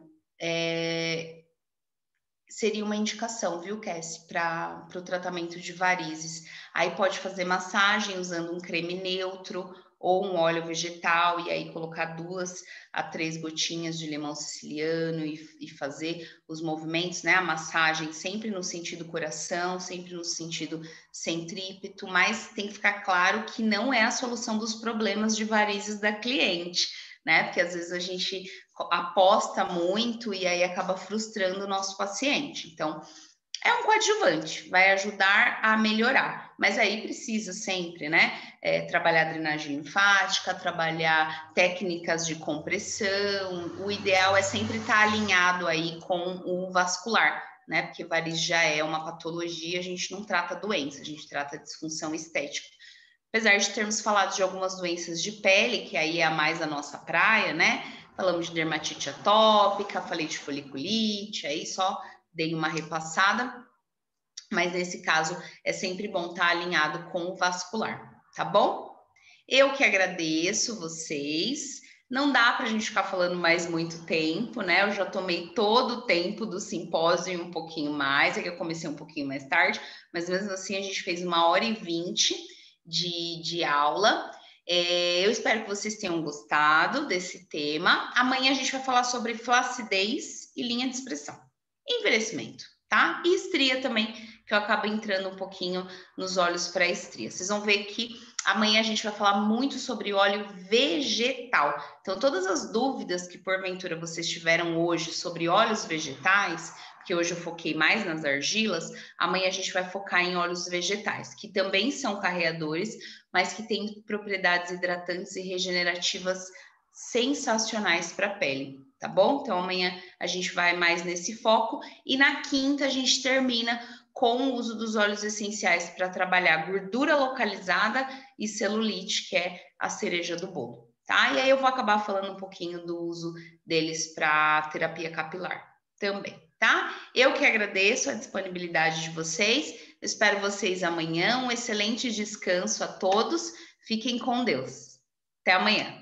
seria uma indicação, viu, Cassie, para o tratamento de varizes. Aí pode fazer massagem usando um creme neutro ou um óleo vegetal, e aí colocar 2 a 3 gotinhas de limão siciliano e fazer os movimentos, né? A massagem sempre no sentido coração, sempre no sentido centrípeto, mas tem que ficar claro que não é a solução dos problemas de varizes da cliente, né? Porque às vezes a gente aposta muito e aí acaba frustrando o nosso paciente. Então, é um coadjuvante, vai ajudar a melhorar, mas aí precisa sempre, né? Trabalhar drenagem linfática, trabalhar técnicas de compressão. O ideal é sempre estar alinhado aí com o vascular, né? Porque varizes já é uma patologia, a gente não trata doença, a gente trata disfunção estética. Apesar de termos falado de algumas doenças de pele, que aí é a mais a nossa praia, né? Falamos de dermatite atópica, falei de foliculite, aí só dei uma repassada, mas nesse caso é sempre bom estar alinhado com o vascular, tá bom? Eu que agradeço vocês. Não dá para a gente ficar falando mais muito tempo, né? Eu já tomei todo o tempo do simpósio e um pouquinho mais, é que eu comecei um pouquinho mais tarde, mas mesmo assim a gente fez 1h20 de aula. Eu espero que vocês tenham gostado desse tema. Amanhã a gente vai falar sobre flacidez e linha de expressão. Envelhecimento, tá? E estria também, que eu acabo entrando um pouquinho nos olhos para estria. Vocês vão ver que amanhã a gente vai falar muito sobre óleo vegetal. Então, todas as dúvidas que porventura vocês tiveram hoje sobre óleos vegetais, que hoje eu foquei mais nas argilas, amanhã a gente vai focar em óleos vegetais, que também são carreadores, mas que têm propriedades hidratantes e regenerativas sensacionais para a pele, tá bom? Então amanhã a gente vai mais nesse foco e na quinta a gente termina com o uso dos óleos essenciais para trabalhar gordura localizada e celulite, que é a cereja do bolo, tá? E aí eu vou acabar falando um pouquinho do uso deles para terapia capilar também, tá? Eu que agradeço a disponibilidade de vocês, eu espero vocês amanhã, um excelente descanso a todos, fiquem com Deus. Até amanhã.